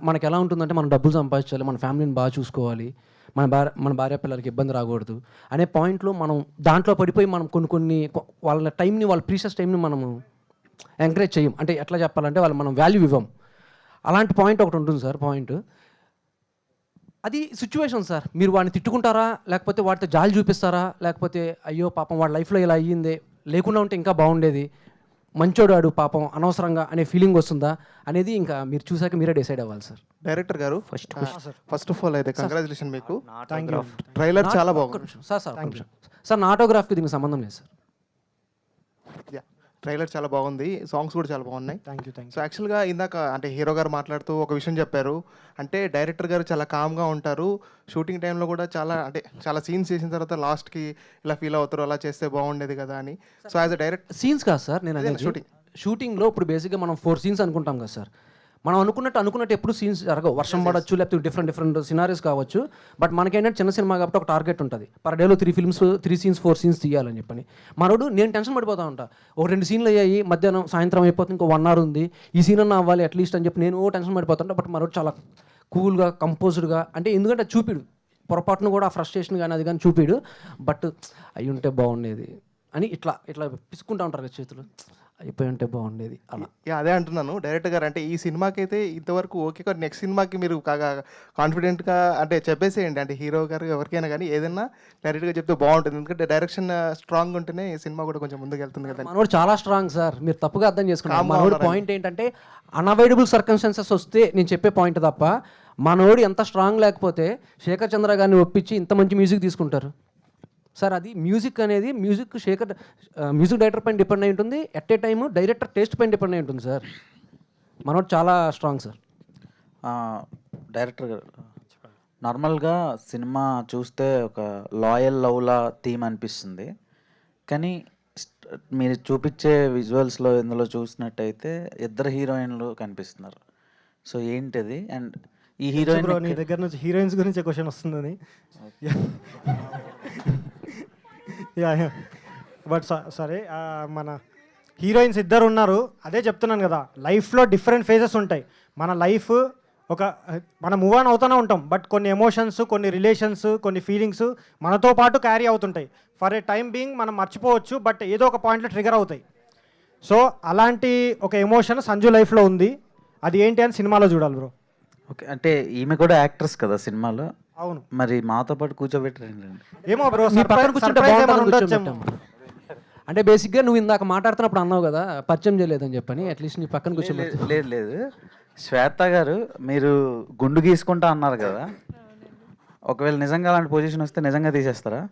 మనకి ఎలా ఉంటుందంటే మనం డబ్బులు సంపాదించాలి, మన ఫ్యామిలీని బాగా చూసుకోవాలి, మన భార్య పిల్లలకి ఇబ్బంది రాకూడదు అనే పాయింట్లో మనం దాంట్లో పడిపోయి మనం కొన్ని వాళ్ళ టైంని, వాళ్ళ ప్రీషియస్ టైంని మనము ఎంకరేజ్ చేయం. అంటే ఎట్లా చెప్పాలంటే మనం వాల్యూ ఇవ్వం. అలాంటి పాయింట్ ఒకటి ఉంటుంది సార్. పాయింట్ అది సిచ్యువేషన్ సార్. మీరు వాడిని తిట్టుకుంటారా, లేకపోతే వాడితో జాలి చూపిస్తారా, లేకపోతే అయ్యో పాపం వాడి లైఫ్లో ఇలా అయ్యిందే, లేకుండా ఉంటే ఇంకా బాగుండేది, మంచోడాడు పాపం అనవసరంగా అనే ఫీలింగ్ వస్తుందా అనేది ఇంకా మీరు చూసాక మీరే డిసైడ్ అవ్వాలి సార్. డైరెక్టర్ గారు ఫస్ట్ ఆఫ్ ఆల్ అయితే కంగ్రాచులేషన్ మీకు. ట్రైలర్ చాలా బాగుంది సార్. నా ఆటోగ్రాఫ్కి దీనికి సంబంధం లేదు సార్. ట్రైలర్ చాలా బాగుంది, సాంగ్స్ కూడా చాలా బాగున్నాయి. Thank you. సో యాక్చువల్గా ఇందాక అంటే హీరో గారు మాట్లాడుతూ ఒక విషయం చెప్పారు, అంటే డైరెక్టర్ గారు చాలా కామ్గా ఉంటారు, షూటింగ్ టైంలో కూడా చాలా సీన్స్ చేసిన తర్వాత లాస్ట్కి ఇలా ఫీల్ అవుతారు, అలా చేస్తే బాగుండేది కదా అని. So as a direct scenes కాదు సార్ నేను అనేది, షూటింగ్లో ఇప్పుడు బేసిక్గా మనం 4 scenes అనుకుంటాం కదా సార్. మనం అనుకున్నట్టు ఎప్పుడు సీన్స్ జరగవు. వర్షం పడవచ్చు, లేకపోతే డిఫరెంట్ సినారీస్ కావచ్చు. బట్ మనకేంటంటే చిన్న సినిమా కాబట్టి ఒక టార్గెట్ ఉంటుంది, పర్ డేలో 3 scenes 4 scenes తీయాలని చెప్పని. మనోడు నేను టెన్షన్ పడిపోతా ఉంటా, ఒక 2 scenes అయ్యాయి, మధ్యాహ్నం సాయంత్రం అయిపోతుంది, ఇంకో 1 hour ఉంది, ఈ సీన్ అన్న అవ్వాలి అట్లీస్ట్ అని చెప్పి నేను టెన్షన్ పడిపోతుంటా. బట్ మనోడు చాలా కూల్గా కంపోజ్డ్గా, అంటే ఎందుకంటే చూపిడు పొరపాటును కూడా ఆ ఫ్రస్ట్రేషన్ కానీ అది కానీ చూపిడు. బట్ అయ్యి ఉంటే బాగుండేది అని ఇట్లా పిసుకుంటా ఉంటారు కదా చేతులు, అయిపోయి ఉంటే బాగుండేది అలా. అదే అంటున్నాను డైరెక్టర్ గారు, అంటే ఈ సినిమాకి అయితే ఇంతవరకు ఓకే, కానీ నెక్స్ట్ సినిమాకి మీరు కాన్ఫిడెంట్గా అంటే చెప్పేసేయండి, అంటే హీరో గారు ఎవరికైనా కానీ ఏదైనా డైరెక్ట్గా చెప్తే బాగుంటుంది. ఎందుకంటే డైరెక్షన్ స్ట్రాంగ్ ఉంటేనే ఈ సినిమా కూడా కొంచెం ముందుకు వెళ్తుంది కదా. మనోడు చాలా స్ట్రాంగ్ సార్, మీరు తప్పుగా అర్థం చేసుకున్నారు. మనోడు పాయింట్ ఏంటంటే అన్అవాయిడబుల్ సర్కమ్స్టాన్సెస్ వస్తే నేను చెప్పే పాయింట్ తప్ప, మనోడు ఎంత స్ట్రాంగ్ లేకపోతే శేఖర్ చంద్ర గారిని ఒప్పించి ఇంత మంచి మ్యూజిక్ తీసుకుంటారు సార్. అది మ్యూజిక్ అనేది మ్యూజిక్ డైరెక్టర్ పైన డిపెండ్ అయి ఉంటుంది, at a time director taste పైన డిపెండ్ అయి ఉంటుంది సార్. మనోడు చాలా స్ట్రాంగ్ సార్. డైరెక్టర్ గారు, నార్మల్గా సినిమా చూస్తే ఒక లాయల్ లవ్లా థీమ్ అనిపిస్తుంది, కానీ మీరు చూపించే విజువల్స్లో ఇందులో చూసినట్టయితే 2 హీరోయిన్లు కనిపిస్తున్నారు. సో ఏంటిది? అండ్ ఈ హీరోయిన్ నీ దగ్గర నుంచి హీరోయిన్స్ గురించి క్వశ్చన్ వస్తుందని. బట్ సరే, మన హీరోయిన్స్ 2 ఉన్నారు, అదే చెప్తున్నాను కదా. లైఫ్లో డిఫరెంట్ ఫేజెస్ ఉంటాయి. మన లైఫ్ మనం మూవ్ ఆన్ అవుతూనే ఉంటాం, బట్ కొన్ని ఎమోషన్స్, కొన్ని రిలేషన్స్, కొన్ని ఫీలింగ్స్ మనతో పాటు క్యారీ అవుతుంటాయి. ఫర్ ఏ టైం బీయింగ్ మనం మర్చిపోవచ్చు, బట్ ఏదో ఒక పాయింట్లో ట్రిగర్ అవుతాయి. సో అలాంటి ఒక ఎమోషన్ సంజు లైఫ్లో ఉంది, అది ఏంటి అని సినిమాలో చూడాలి బ్రో. ఓకే, అంటే ఈమె కూడా యాక్ట్రెస్ కదా సినిమాలో. అవును, మరి మాతో పాటు కూర్చోబెట్టండి. ఏమో బ్రో, అంటే బేసిక్గా నువ్వు ఇందాక మాట్లాడుతున్నప్పుడు అన్నావు కదా పరిచయం చేయలేదని చెప్పని, అట్లీస్ట్ నీ పక్కన కూర్చోబెట్టు. లేదు శ్వేత గారు, మీరు గుండు గీసుకుంటా అన్నారు కదా, ఒకవేళ నిజంగా అలాంటి పొజిషన్ వస్తే నిజంగా తీసేస్తారా?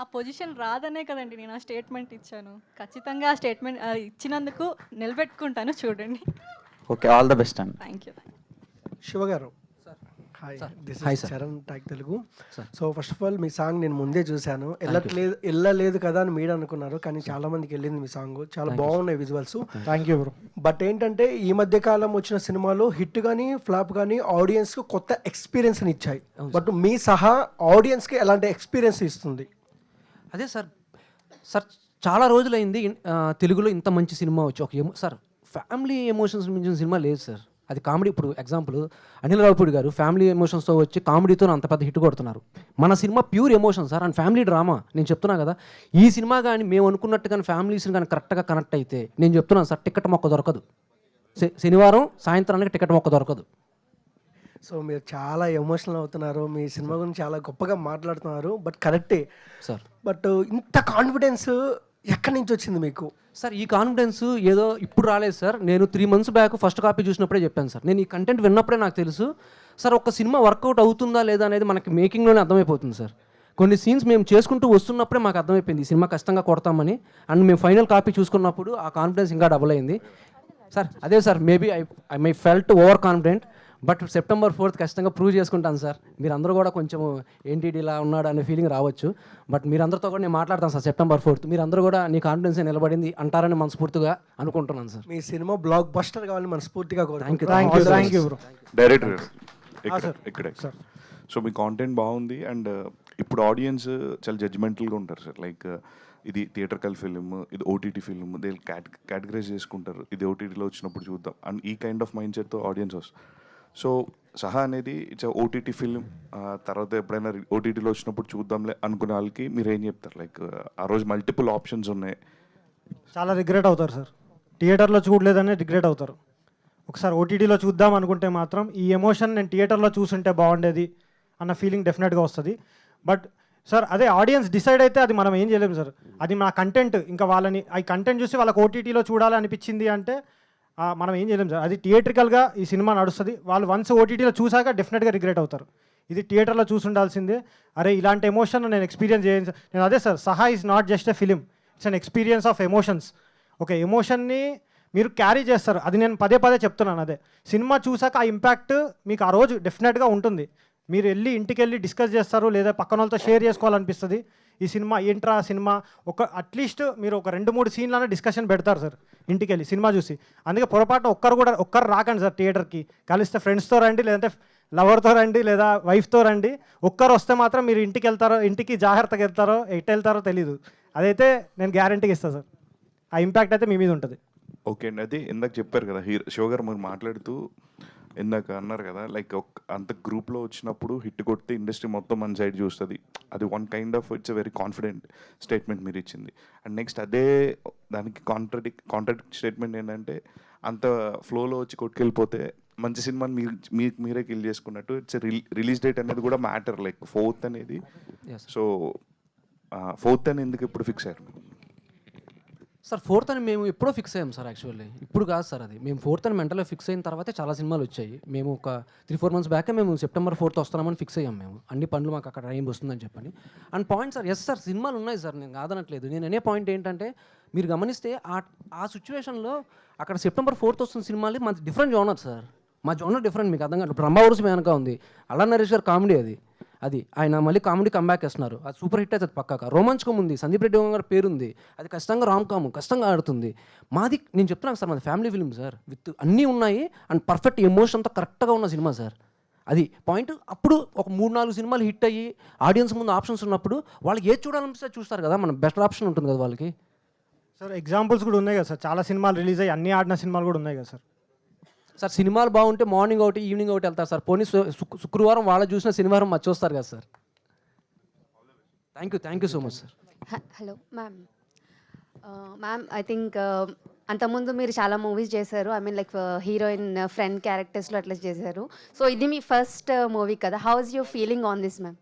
ఆ పొజిషన్ రాదనే కదండి నేను ఆ స్టేట్మెంట్ ఇచ్చాను. ఖచ్చితంగా ఆ స్టేట్మెంట్ ఇచ్చినందుకు నిలబెట్టుకుంటాను, చూడండి. ఓకే, ఆల్ ద బెస్ట్ అండి. Thank you. Shiva garu, hi Charan talk Telugu. So first of all మీ సాంగ్ నేను ముందే చూశాను, వెళ్ళలేదు కదా అని మీరు అనుకున్నారు, కానీ చాలా మందికి వెళ్ళింది మీ సాంగ్. చాలా బాగున్నాయి visuals. Thank you bro. But ఏంటంటే ఈ మధ్య కాలం వచ్చిన సినిమాలు హిట్ కానీ ఫ్లాప్ కానీ ఆడియన్స్కి కొత్త ఎక్స్పీరియన్స్ని ఇచ్చాయి. బట్ మీ సహా ఆడియన్స్కి ఎలాంటి ఎక్స్పీరియన్స్ ఇస్తుంది? అదే సార్ చాలా రోజులైంది తెలుగులో ఇంత మంచి సినిమా వచ్చి సార్ ఫ్యామిలీ ఎమోషన్స్ మించిన సినిమా లేదు సార్. అది కామెడీ. ఇప్పుడు ఎగ్జాంపుల్ అనిల్ రావిపూడి గారు ఫ్యామిలీ ఎమోషన్స్తో వచ్చి కామెడీతో అంత పెద్ద హిట్ కొడుతున్నారు. మన cinema pure emotion sir, and family drama. నేను చెప్తున్నా కదా, ఈ సినిమా కానీ మేము అనుకున్నట్టు కానీ ఫ్యామిలీస్ని కానీ కరెక్ట్గా కనెక్ట్ అయితే, నేను చెప్తున్నాను సార్, టికెట్ మొక్క దొరకదు. శనివారం సాయంత్రానికి టికెట్ మొక్క దొరకదు. సో మీరు చాలా ఎమోషనల్ అవుతున్నారు, మీ సినిమా గురించి చాలా గొప్పగా మాట్లాడుతున్నారు. బట్ కరెక్టే సార్, బట్ ఇంత కాన్ఫిడెన్స్ ఎక్కడి నుంచి వచ్చింది మీకు? సార్ ఈ కాన్ఫిడెన్స్ ఏదో ఇప్పుడు రాలేదు సార్. నేను 3 months బ్యాక్ ఫస్ట్ కాపీ చూసినప్పుడే చెప్పాను సార్. నేను ఈ కంటెంట్ విన్నప్పుడే నాకు తెలుసు సార్, ఒక సినిమా వర్కౌట్ అవుతుందా లేదా అనేది మనకి మేకింగ్లోనే అర్థమైపోతుంది సార్. కొన్ని సీన్స్ మేము చేసుకుంటూ వస్తున్నప్పుడే మాకు అర్థమైపోయింది ఈ సినిమా కష్టంగా కొడతామని. అండ్ మేము ఫైనల్ కాపీ చూసుకున్నప్పుడు ఆ కాన్ఫిడెన్స్ ఇంకా డబుల్ అయింది సార్. అదే sir, maybe I my felt over confident, but September 4th ఖచ్చితంగా ప్రూవ్ చేసుకుంటాను సార్. మీరందరూ కూడా కొంచెం ఏంటి ఇలా ఉన్నాడు అనే ఫీలింగ్ రావచ్చు, బట్ మీరందరితో కూడా నేను మాట్లాడతాను సార్ September 4th. మీరందరూ కూడా నీ కాన్ఫిడెన్స్ నిలబడింది అంటారని మనస్ఫూర్తిగా అనుకుంటున్నాను సార్. మీ సినిమా బ్లాక్ బస్టర్ కావాలని మనస్ఫూర్తిగా థ్యాంక్ యూ బ్రో. డైరెక్టర్ ఇక్కడే సో మీ కాంటెంట్ బాగుంది, అండ్ ఇప్పుడు ఆడియన్స్ చాలా జడ్జ్మెంటల్గా ఉంటారు సార్. లైక్ ఇది థియేటర్కల్ ఫిల్మ్, ఇది ఓటీటీ ఫిల్మ్, దే కేటగరైజ్ చేసుకుంటారు, ఇది ఓటీటీలో వచ్చినప్పుడు చూద్దాం అండ్ ఈ కైండ్ ఆఫ్ మైండ్ సెట్తో ఆడియన్స్ వస్తారు. సో సహా అనేది ఇట్స్ ఓటీటీ ఫిల్మ్, తర్వాత ఎప్పుడైనా ఓటీటీలో వచ్చినప్పుడు చూద్దాంలే అనుకునే వాళ్ళకి మీరు ఏం చెప్తారు? లైక్ ఆ రోజు మల్టిపుల్ ఆప్షన్స్ ఉన్నాయి, చాలా రిగ్రెట్ అవుతారు సార్. థియేటర్లో చూడలేదని రిగ్రెట్ అవుతారు. ఒకసారి ఓటీటీలో చూద్దాం అనుకుంటే మాత్రం ఈ ఎమోషన్ నేను థియేటర్లో చూసుంటే బాగుండేది అన్న ఫీలింగ్ డెఫినెట్గా వస్తుంది. బట్ సార్ అదే ఆడియన్స్ డిసైడ్ అయితే అది మనం ఏం చేయలేము సార్. అది మన కంటెంట్ ఇంకా వాళ్ళని ఆ కంటెంట్ చూసి వాళ్ళకి ఓటీటీలో చూడాలనిపించింది అంటే మనం ఏం చేయలేం సార్. అది థియేట్రికల్గా ఈ సినిమా నడుస్తుంది. వాళ్ళు వన్స్ ఓటీటీలో చూసాక డెఫినెట్గా రిగ్రెట్ అవుతారు. ఇది థియేటర్లో చూసి ఉండాల్సిందే. అరే ఇలాంటి ఎమోషన్ నేను ఎక్స్పీరియన్స్ చేయను. నేను అదే సార్, సహా is not just a film, it's an experience of emotions. ఒక ఎమోషన్ని మీరు క్యారీ చేస్తారు. అది నేను పదే పదే చెప్తున్నాను. అదే సినిమా చూసాక ఆ ఇంపాక్ట్ మీకు ఆ రోజు డెఫినెట్గా ఉంటుంది. మీరు వెళ్ళి ఇంటికి వెళ్ళి డిస్కస్ చేస్తారు, లేదా పక్కన వాళ్ళతో షేర్ చేసుకోవాలనిపిస్తుంది. ఈ సినిమా ఏంట్రా సినిమా, ఒక అట్లీస్ట్ మీరు ఒక 2-3 సీన్లనే డిస్కషన్ పెడతారు సార్ ఇంటికి వెళ్ళి సినిమా చూసి. అందుకే పొరపాటు ఒక్కరు రాకండి సార్ థియేటర్కి. కలిస్తే ఫ్రెండ్స్తో రండి, లేదంటే లవర్తో రండి, లేదా వైఫ్తో రండి. ఒక్కరు వస్తే మాత్రం మీరు ఇంటికి వెళ్తారో, ఇంటికి జాగ్రత్తగా వెళ్తారో ఎటు వెళ్తారో తెలీదు. అదైతే నేను గ్యారంటీగా ఇస్తాను సార్. ఆ ఇంపాక్ట్ అయితే మీ మీద ఉంటుంది. ఓకే అండి. అది ఇందాక చెప్పారు కదా శివ గారు, మీరు మాట్లాడుతూ ఇందాక అన్నారు కదా, లైక్ అంత గ్రూప్లో వచ్చినప్పుడు హిట్ కొడితే ఇండస్ట్రీ మొత్తం మన సైడ్ చూస్తుంది. అది one kind of it's a very confident statement మీరు ఇచ్చింది. అండ్ నెక్స్ట్ అదే దానికి కాంట్రాడిక్ట్ స్టేట్మెంట్ ఏంటంటే, అంత ఫ్లోలో వచ్చి కొట్టుకెళ్ళిపోతే మంచి సినిమాని మీరే కిల్ చేసుకున్నట్టు. ఇట్స్ రిలీజ్ డేట్ అనేది కూడా మ్యాటర్, లైక్ 4th అనేది. సో 4th అని ఎందుకు ఇప్పుడు ఫిక్స్ అయ్యారు సార్? 4th అని మేము ఎప్పుడో ఫిక్స్ అయ్యాం సార్. యాక్చువల్లీ ఇప్పుడు కాదు సార్, అది మేము 4th అని మెంటల్లో ఫిక్స్ అయిన తర్వాతే చాలా సినిమాలు వచ్చాయి. మేము ఒక 3-4 months బ్యాకే మేము September 4th వస్తున్నామని ఫిక్స్ అయ్యాం. మేము అన్ని పనులు మాకు అక్కడ టైం వస్తుందని చెప్పని. And point sir, yes sir సినిమాలు ఉన్నాయి సార్, నేను కాదనట్లేదు. నేను అనే పాయింట్ ఏంటంటే, మీరు గమనిస్తే ఆ సిచ్యువేషన్లో అక్కడ September 4th వస్తున్న సినిమాలు మన డిఫరెంట్ జోనర్ సార్. మా జోనర్ డిఫరెంట్, మీకు అర్థం కాదు. బ్రహ్మవర్స్ వెనక ఉంది అల్లా నరేష్ గారు కామెడీ, అది ఆయన మళ్ళీ కామెడీ కంబ్యాక్ చేస్తున్నారు. అది సూపర్ హిట్ అవుతుంది పక్కాక. రోమాంచకం ఉంది, సందీప్ రెడ్డి గారి పేరుంది, అది ఖచ్చితంగా రామ్కామ్ కష్టంగా ఆడుతుంది. మాది నేను చెప్తున్నాను సార్, మాది ఫ్యామిలీ ఫిల్మ్ సార్, విత్ అన్నీ ఉన్నాయి అండ్ పర్ఫెక్ట్ ఎమోషన్తో కరెక్ట్గా ఉన్న సినిమా సార్. అది పాయింట్. అప్పుడు ఒక 3-4 సినిమాలు హిట్ అయ్యి ఆడియన్స్ ముందు ఆప్షన్స్ ఉన్నప్పుడు వాళ్ళకి ఏది చూడాలనిపిస్తే చూస్తారు కదా, మన బెటర్ ఆప్షన్ ఉంటుంది కదా వాళ్ళకి. సార్ ఎగ్జాంపుల్స్ కూడా ఉన్నాయి కదా సార్, చాలా సినిమాలు రిలీజ్ అయ్యి అన్ని ఆడిన సినిమాలు కూడా ఉన్నాయి కదా సార్. సార్ సినిమాలు బాగుంటే మార్నింగ్ ఒకటి ఈవినింగ్ ఒకటి వెళ్తారు సార్. పోనీ శుక్రవారం వాళ్ళు చూసిన శనివారం మర్చి వస్తారు కదా sir. Thank you so much sir. Hello ma'am. Ma'am I think అంతకుముందు మీరు చాలా మూవీస్ చేశారు. I mean like heroine friend క్యారెక్టర్స్లో అట్లా చేశారు. సో ఇది మీ ఫస్ట్ మూవీ కదా, how is your feeling on this ma'am?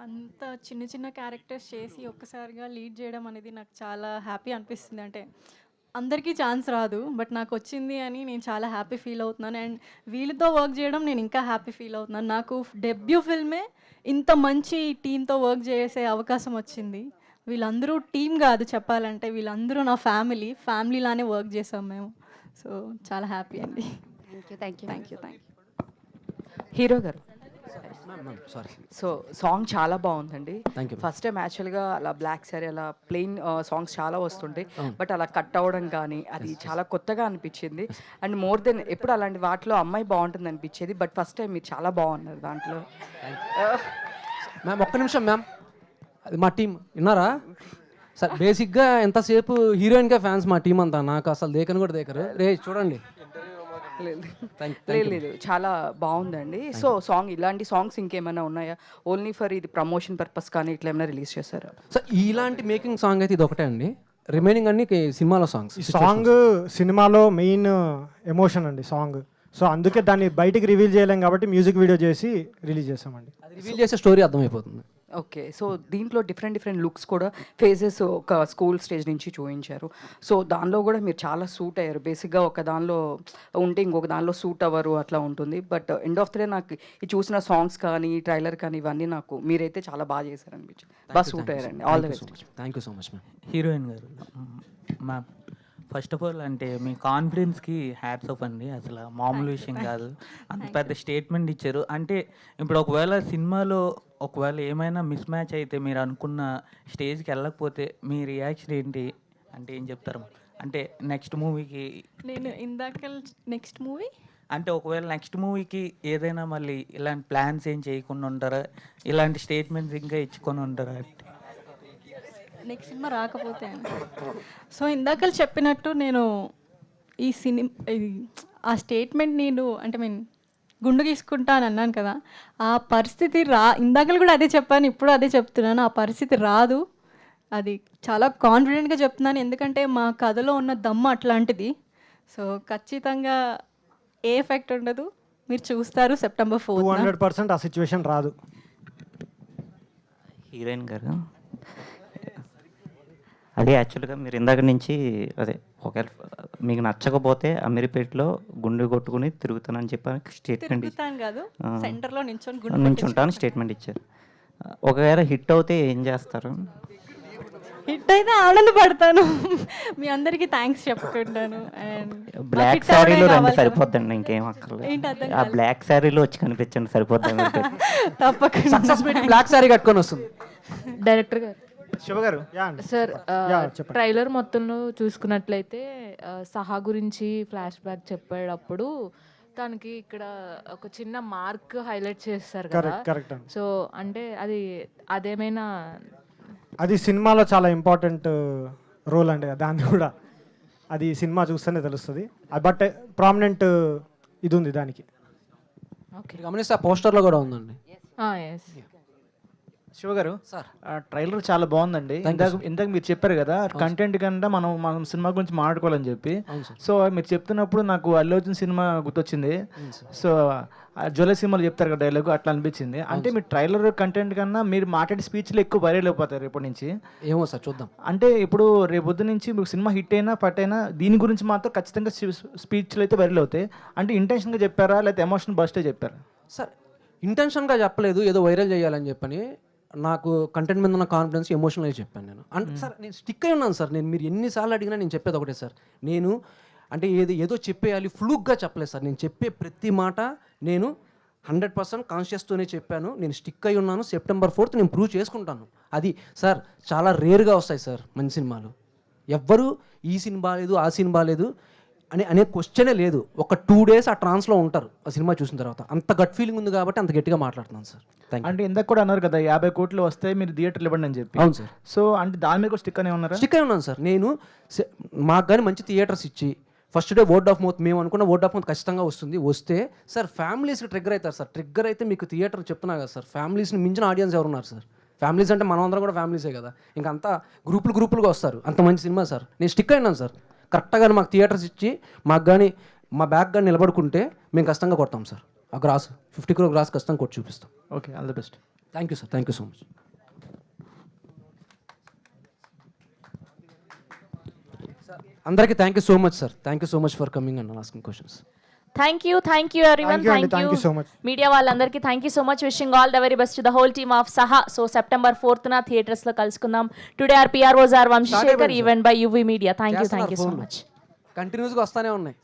అంత చిన్న క్యారెక్టర్స్ చేసి ఒక్కసారిగా లీడ్ చేయడం అనేది నాకు చాలా హ్యాపీ అనిపిస్తుంది. అంటే అందరికీ ఛాన్స్ రాదు, బట్ నాకు వచ్చింది అని నేను చాలా హ్యాపీ ఫీల్ అవుతున్నాను. అండ్ వీళ్ళతో వర్క్ చేయడం నేను ఇంకా హ్యాపీ ఫీల్ అవుతున్నాను. నాకు డెబ్యూ ఫిల్మే ఇంత మంచి టీంతో వర్క్ చేసే అవకాశం వచ్చింది. వీళ్ళందరూ టీం కాదు చెప్పాలంటే, వీళ్ళందరూ నా ఫ్యామిలీలానే వర్క్ చేసాం మేము. సో చాలా హ్యాపీ అండి. Thank you. హీరో గారు, సారీ. సో సాంగ్ చాలా బాగుందండి. Thank you. ఫస్ట్ టైం యాక్చువల్గా అలా బ్లాక్ సారీ అలా ప్లెయిన్ సాంగ్స్ చాలా వస్తుంటాయి, బట్ అలా కట్ అవ్వడం కానీ అది చాలా కొత్తగా అనిపించింది. అండ్ మోర్ దెన్ ఎప్పుడు అలాంటి వాటిలో అమ్మాయి బాగుంటుంది అనిపించేది, బట్ ఫస్ట్ టైం మీరు చాలా బాగున్నారు దాంట్లో. మ్యామ్ ఒక్క నిమిషం మ్యామ్, అది మా టీం విన్నారా సార్? బేసిక్గా ఎంతసేపు హీరోయిన్గా ఫ్యాన్స్ మా టీం అంతా, నాకు అసలు దేకని కూడా దేకరు. రే చూడండి. లేదు చాలా బాగుందండి. సో సాంగ్ ఇలాంటి సాంగ్స్ ఇంకేమైనా ఉన్నాయా, ఓన్లీ ఫర్ ఇది ప్రమోషన్ పర్పస్ కానీ ఇట్లా ఏమైనా రిలీజ్ చేశారా? సార్ ఇలాంటి మేకింగ్ సాంగ్ అయితే ఇది ఒకటే అండి, రిమైనింగ్ అన్ని సినిమాలో సాంగ్స్. ఈ సాంగ్ సినిమాలో మెయిన్ ఎమోషన్ అండి సాంగ్. సో అందుకే దాన్ని బయటికి రివీల్ చేయలేం కాబట్టి మ్యూజిక్ వీడియో చేసి రిలీజ్ చేసామండి. అది రివీల్ చేసే స్టోరీ అర్థమైపోతుంది. ఓకే, సో దీంట్లో డిఫరెంట్ లుక్స్ కూడా ఫేజెస్ ఒక స్కూల్ స్టేజ్ నుంచి చూపించారు. సో దానిలో కూడా మీరు చాలా సూట్ అయ్యారు. బేసిక్గా ఒక దానిలో ఉంటే ఇంకొక దానిలో సూట్ అవ్వరు అట్లా ఉంటుంది. But end of the day నాకు ఈ చూసిన సాంగ్స్ కానీ ట్రైలర్ కానీ ఇవన్నీ నాకు మీరైతే చాలా బాగా చేశారు అనిపించింది. బాగా సూట్ అయ్యారండి. All the best. Thank you so much ma'am. Heroine గారు మ్యామ్, ఫస్ట్ ఆఫ్ ఆల్ అంటే మీ కాన్ఫిడెన్స్కి హ్యాట్స్ ఆఫ్ అండి. అసలు మామూలు విషయం కాదు, అంత పెద్ద స్టేట్మెంట్ ఇచ్చారు. అంటే ఇప్పుడు ఒకవేళ సినిమాలో ఏమైనా మిస్ మ్యాచ్ అయితే, మీరు అనుకున్న స్టేజ్కి వెళ్ళకపోతే మీ రియాక్షన్ ఏంటి అంటే ఏం చెప్తారు? అంటే నెక్స్ట్ మూవీకి నేను ఇందాక నెక్స్ట్ మూవీ అంటే ఒకవేళ నెక్స్ట్ మూవీకి ఏదైనా మళ్ళీ ఇలాంటి ప్లాన్స్ ఏం చేయకుండా ఉంటారా, ఇలాంటి స్టేట్మెంట్స్ ఇంకా ఇచ్చుకొని ఉంటారా? నెక్స్ట్ సినిమా రాకపోతే సో ఇందాక చెప్పినట్టు నేను ఈ ఆ స్టేట్మెంట్ నేను అంటే గుండు గీసుకుంటాను అన్నాను కదా, ఆ పరిస్థితి ఇందాక కూడా అదే చెప్పాను, ఇప్పుడు అదే చెప్తున్నాను. ఆ పరిస్థితి రాదు, అది చాలా కాన్ఫిడెంట్గా చెప్తున్నాను. ఎందుకంటే మా కథలో ఉన్న దమ్ము అట్లాంటిది. సో ఖచ్చితంగా ఏ ఎఫెక్ట్ ఉండదు, మీరు చూస్తారు September 4th. 200% ఆ సిచ్యువేషన్ రాదు. హీరోయిన్ గారు అదే యాక్చువల్గా మీరు ఇందాక నుంచి అదే ఒకవేళ మీకు నచ్చకపోతే అమీర్పేటలో గుండె కొట్టుకుని తిరుగుతానని చెప్పి స్టేట్మెంట్ తిరుగుతాను కాదు, సెంటర్లో నించుంటాను స్టేట్మెంట్ ఇచ్చారు. ఒకవేళ హిట్ అవుతే ఏం చేస్తారు? హిట్ అయితే ఆనందపడతాను, మీ అందరికీ థ్యాంక్స్ చెప్పుకుంటాను. అండ్ బ్లాక్ శారీలో రండి సరిపోద్దండి, ఇంకేం అక్కర్లేదు. ఏంటి అర్థం ఆ బ్లాక్ శారీలో వచ్చి కనిపించండి సరిపోద్ది. తప్పకుండా సక్సెస్ మీట్ బ్లాక్ శారీ కట్టుకొని వస్తుంది. డైరెక్టర్ గారు, శివ గారు సార్ చెప్పండి. ట్రైలర్ మొత్తంలో చూసుకున్నట్లయితే సహా గురించి ఫ్లాష్ బ్యాక్ చెప్పేటప్పుడు తనకి ఇక్కడ ఒక చిన్న మార్క్ హైలైట్ చేస్తారు కదా. కరెక్ట్ అండి. సో అంటే అదేమైనా అది సినిమాలో చాలా ఇంపార్టెంట్ రోల్ అండి, దాన్ని కూడా అది సినిమా చూస్తేనే తెలుస్తుంది. బట్ ప్రామినెంట్ ఇది ఉంది దానికి. గమనిస్తే ఆ పోస్టర్లో కూడా ఉందండి. శివ గారు, ట్రైలర్ చాలా బాగుందండి. ఇందాక మీరు చెప్పారు కదా కంటెంట్ కన్నా మనం సినిమా గురించి మాట్లాడుకోవాలని చెప్పి. సో మీరు చెప్తున్నప్పుడు నాకు అల్లు అర్జున్ సినిమా గుర్తొచ్చింది. సో జ్యువెలరీ సినిమాలు చెప్తారు కదా డైలాగ్, అట్లా అనిపించింది. అంటే మీ ట్రైలర్ కంటెంట్ కన్నా మీరు మాట్లాడే స్పీచ్లు ఎక్కువ వైరల్ అయిపోతారు రేపటి నుంచి. ఏమో సార్ చూద్దాం. అంటే ఇప్పుడు రేపొద్దు నుంచి మీకు సినిమా హిట్ అయినా ఫట్ అయినా దీని గురించి మాత్రం ఖచ్చితంగా స్పీచ్లు అయితే వైరల్ అవుతాయి. అంటే ఇంటెన్షన్గా చెప్పారా లేకపోతే ఎమోషన్ బస్టే చెప్పారా? సార్ ఇంటెన్షన్గా చెప్పలేదు, ఏదో వైరల్ చేయాలని చెప్పని. నాకు కంటెంట్ మీద ఉన్న కాన్ఫిడెన్స్ ఎమోషనల్గా చెప్పాను నేను. అంటే సార్ నేను స్టిక్ అయి ఉన్నాను సార్. నేను మీరు ఎన్నిసార్లు అడిగినా నేను చెప్పేది ఒకటే సార్. నేను అంటే ఏదో చెప్పేయాలి ఫ్లూక్గా చెప్పలేదు సార్. నేను చెప్పే ప్రతి మాట నేను 100% కాన్షియస్తోనే చెప్పాను. నేను స్టిక్ అయి ఉన్నాను. September 4th నేను ప్రూవ్ చేసుకుంటాను. అది సార్ చాలా రేర్గా వస్తాయి సార్ మంచి సినిమాలు. ఎవ్వరు ఈ సినిమా బాగాలేదు ఆ సినిమా బాగాలేదు అనే క్వశ్చనే లేదు. ఒక 2 days ఆ ట్రాన్స్లో ఉంటారు ఆ సినిమా చూసిన తర్వాత. అంత గట్ ఫీలింగ్ ఉంది కాబట్టి అంత గట్టిగా మాట్లాడుతున్నాను సార్. అంటే ఇందాక కూడా అన్నారు కదా 50 కోట్లు వస్తే మీరు థియేటర్లు ఇవ్వండి అని చెప్పి. అవును సార్. సో అంటే దాని మీద కూడా స్టిక్ అనే ఉన్నారా? స్టిక్ అయి ఉన్నాను సార్. నేను మాకు కానీ మంచి థియేటర్స్ ఇచ్చి first day word of mouth, మేము అనుకున్న వర్డ్ ఆఫ్ మౌత్ ఖచ్చితంగా వస్తే సార్ ఫ్యామిలీస్కి ట్రిగ్గర్ అవుతారు సార్. ట్రిగ్గర్ అయితే మీకు థియేటర్ చెప్తున్నా కదా సార్, ఫ్యామిలీస్ని మించిన ఆడియన్స్ ఎవరున్నారు సార్? ఫ్యామిలీస్ అంటే మనం అందరం కూడా ఫ్యామిలీసే కదా. ఇంకా అంతా గ్రూపులుగా వస్తారు. అంత మంచి సినిమా సార్. నేను స్టిక్ అయినాను సార్. కరెక్ట్గా మాకు థియేటర్స్ ఇచ్చి మాకు కానీ మా బ్యాక్ కానీ నిలబడుకుంటే మేము ఖచ్చితంగా కొడతాం సార్. ఆ గ్రాస్ 50 crore గ్రాస్ ఖచ్చితంగా కొట్టి చూపిస్తాం. Okay, all the best. Thank you sir. Thank you so much. అందరికీ thank you so much sir. Thank you so much for coming and asking questions. Thank you everyone. Thank you so much media వాళ్ళందరికీ. Thank you so much. Wishing all the very best to the whole team of Saha. So September 4th థియేటర్స్లో కలుసుకుందాం. Today our PROs are Vamsi Shekar, event by UV media. Thank you so much. కంటిన్యూస్గా వస్తూనే ఉన్నాయి.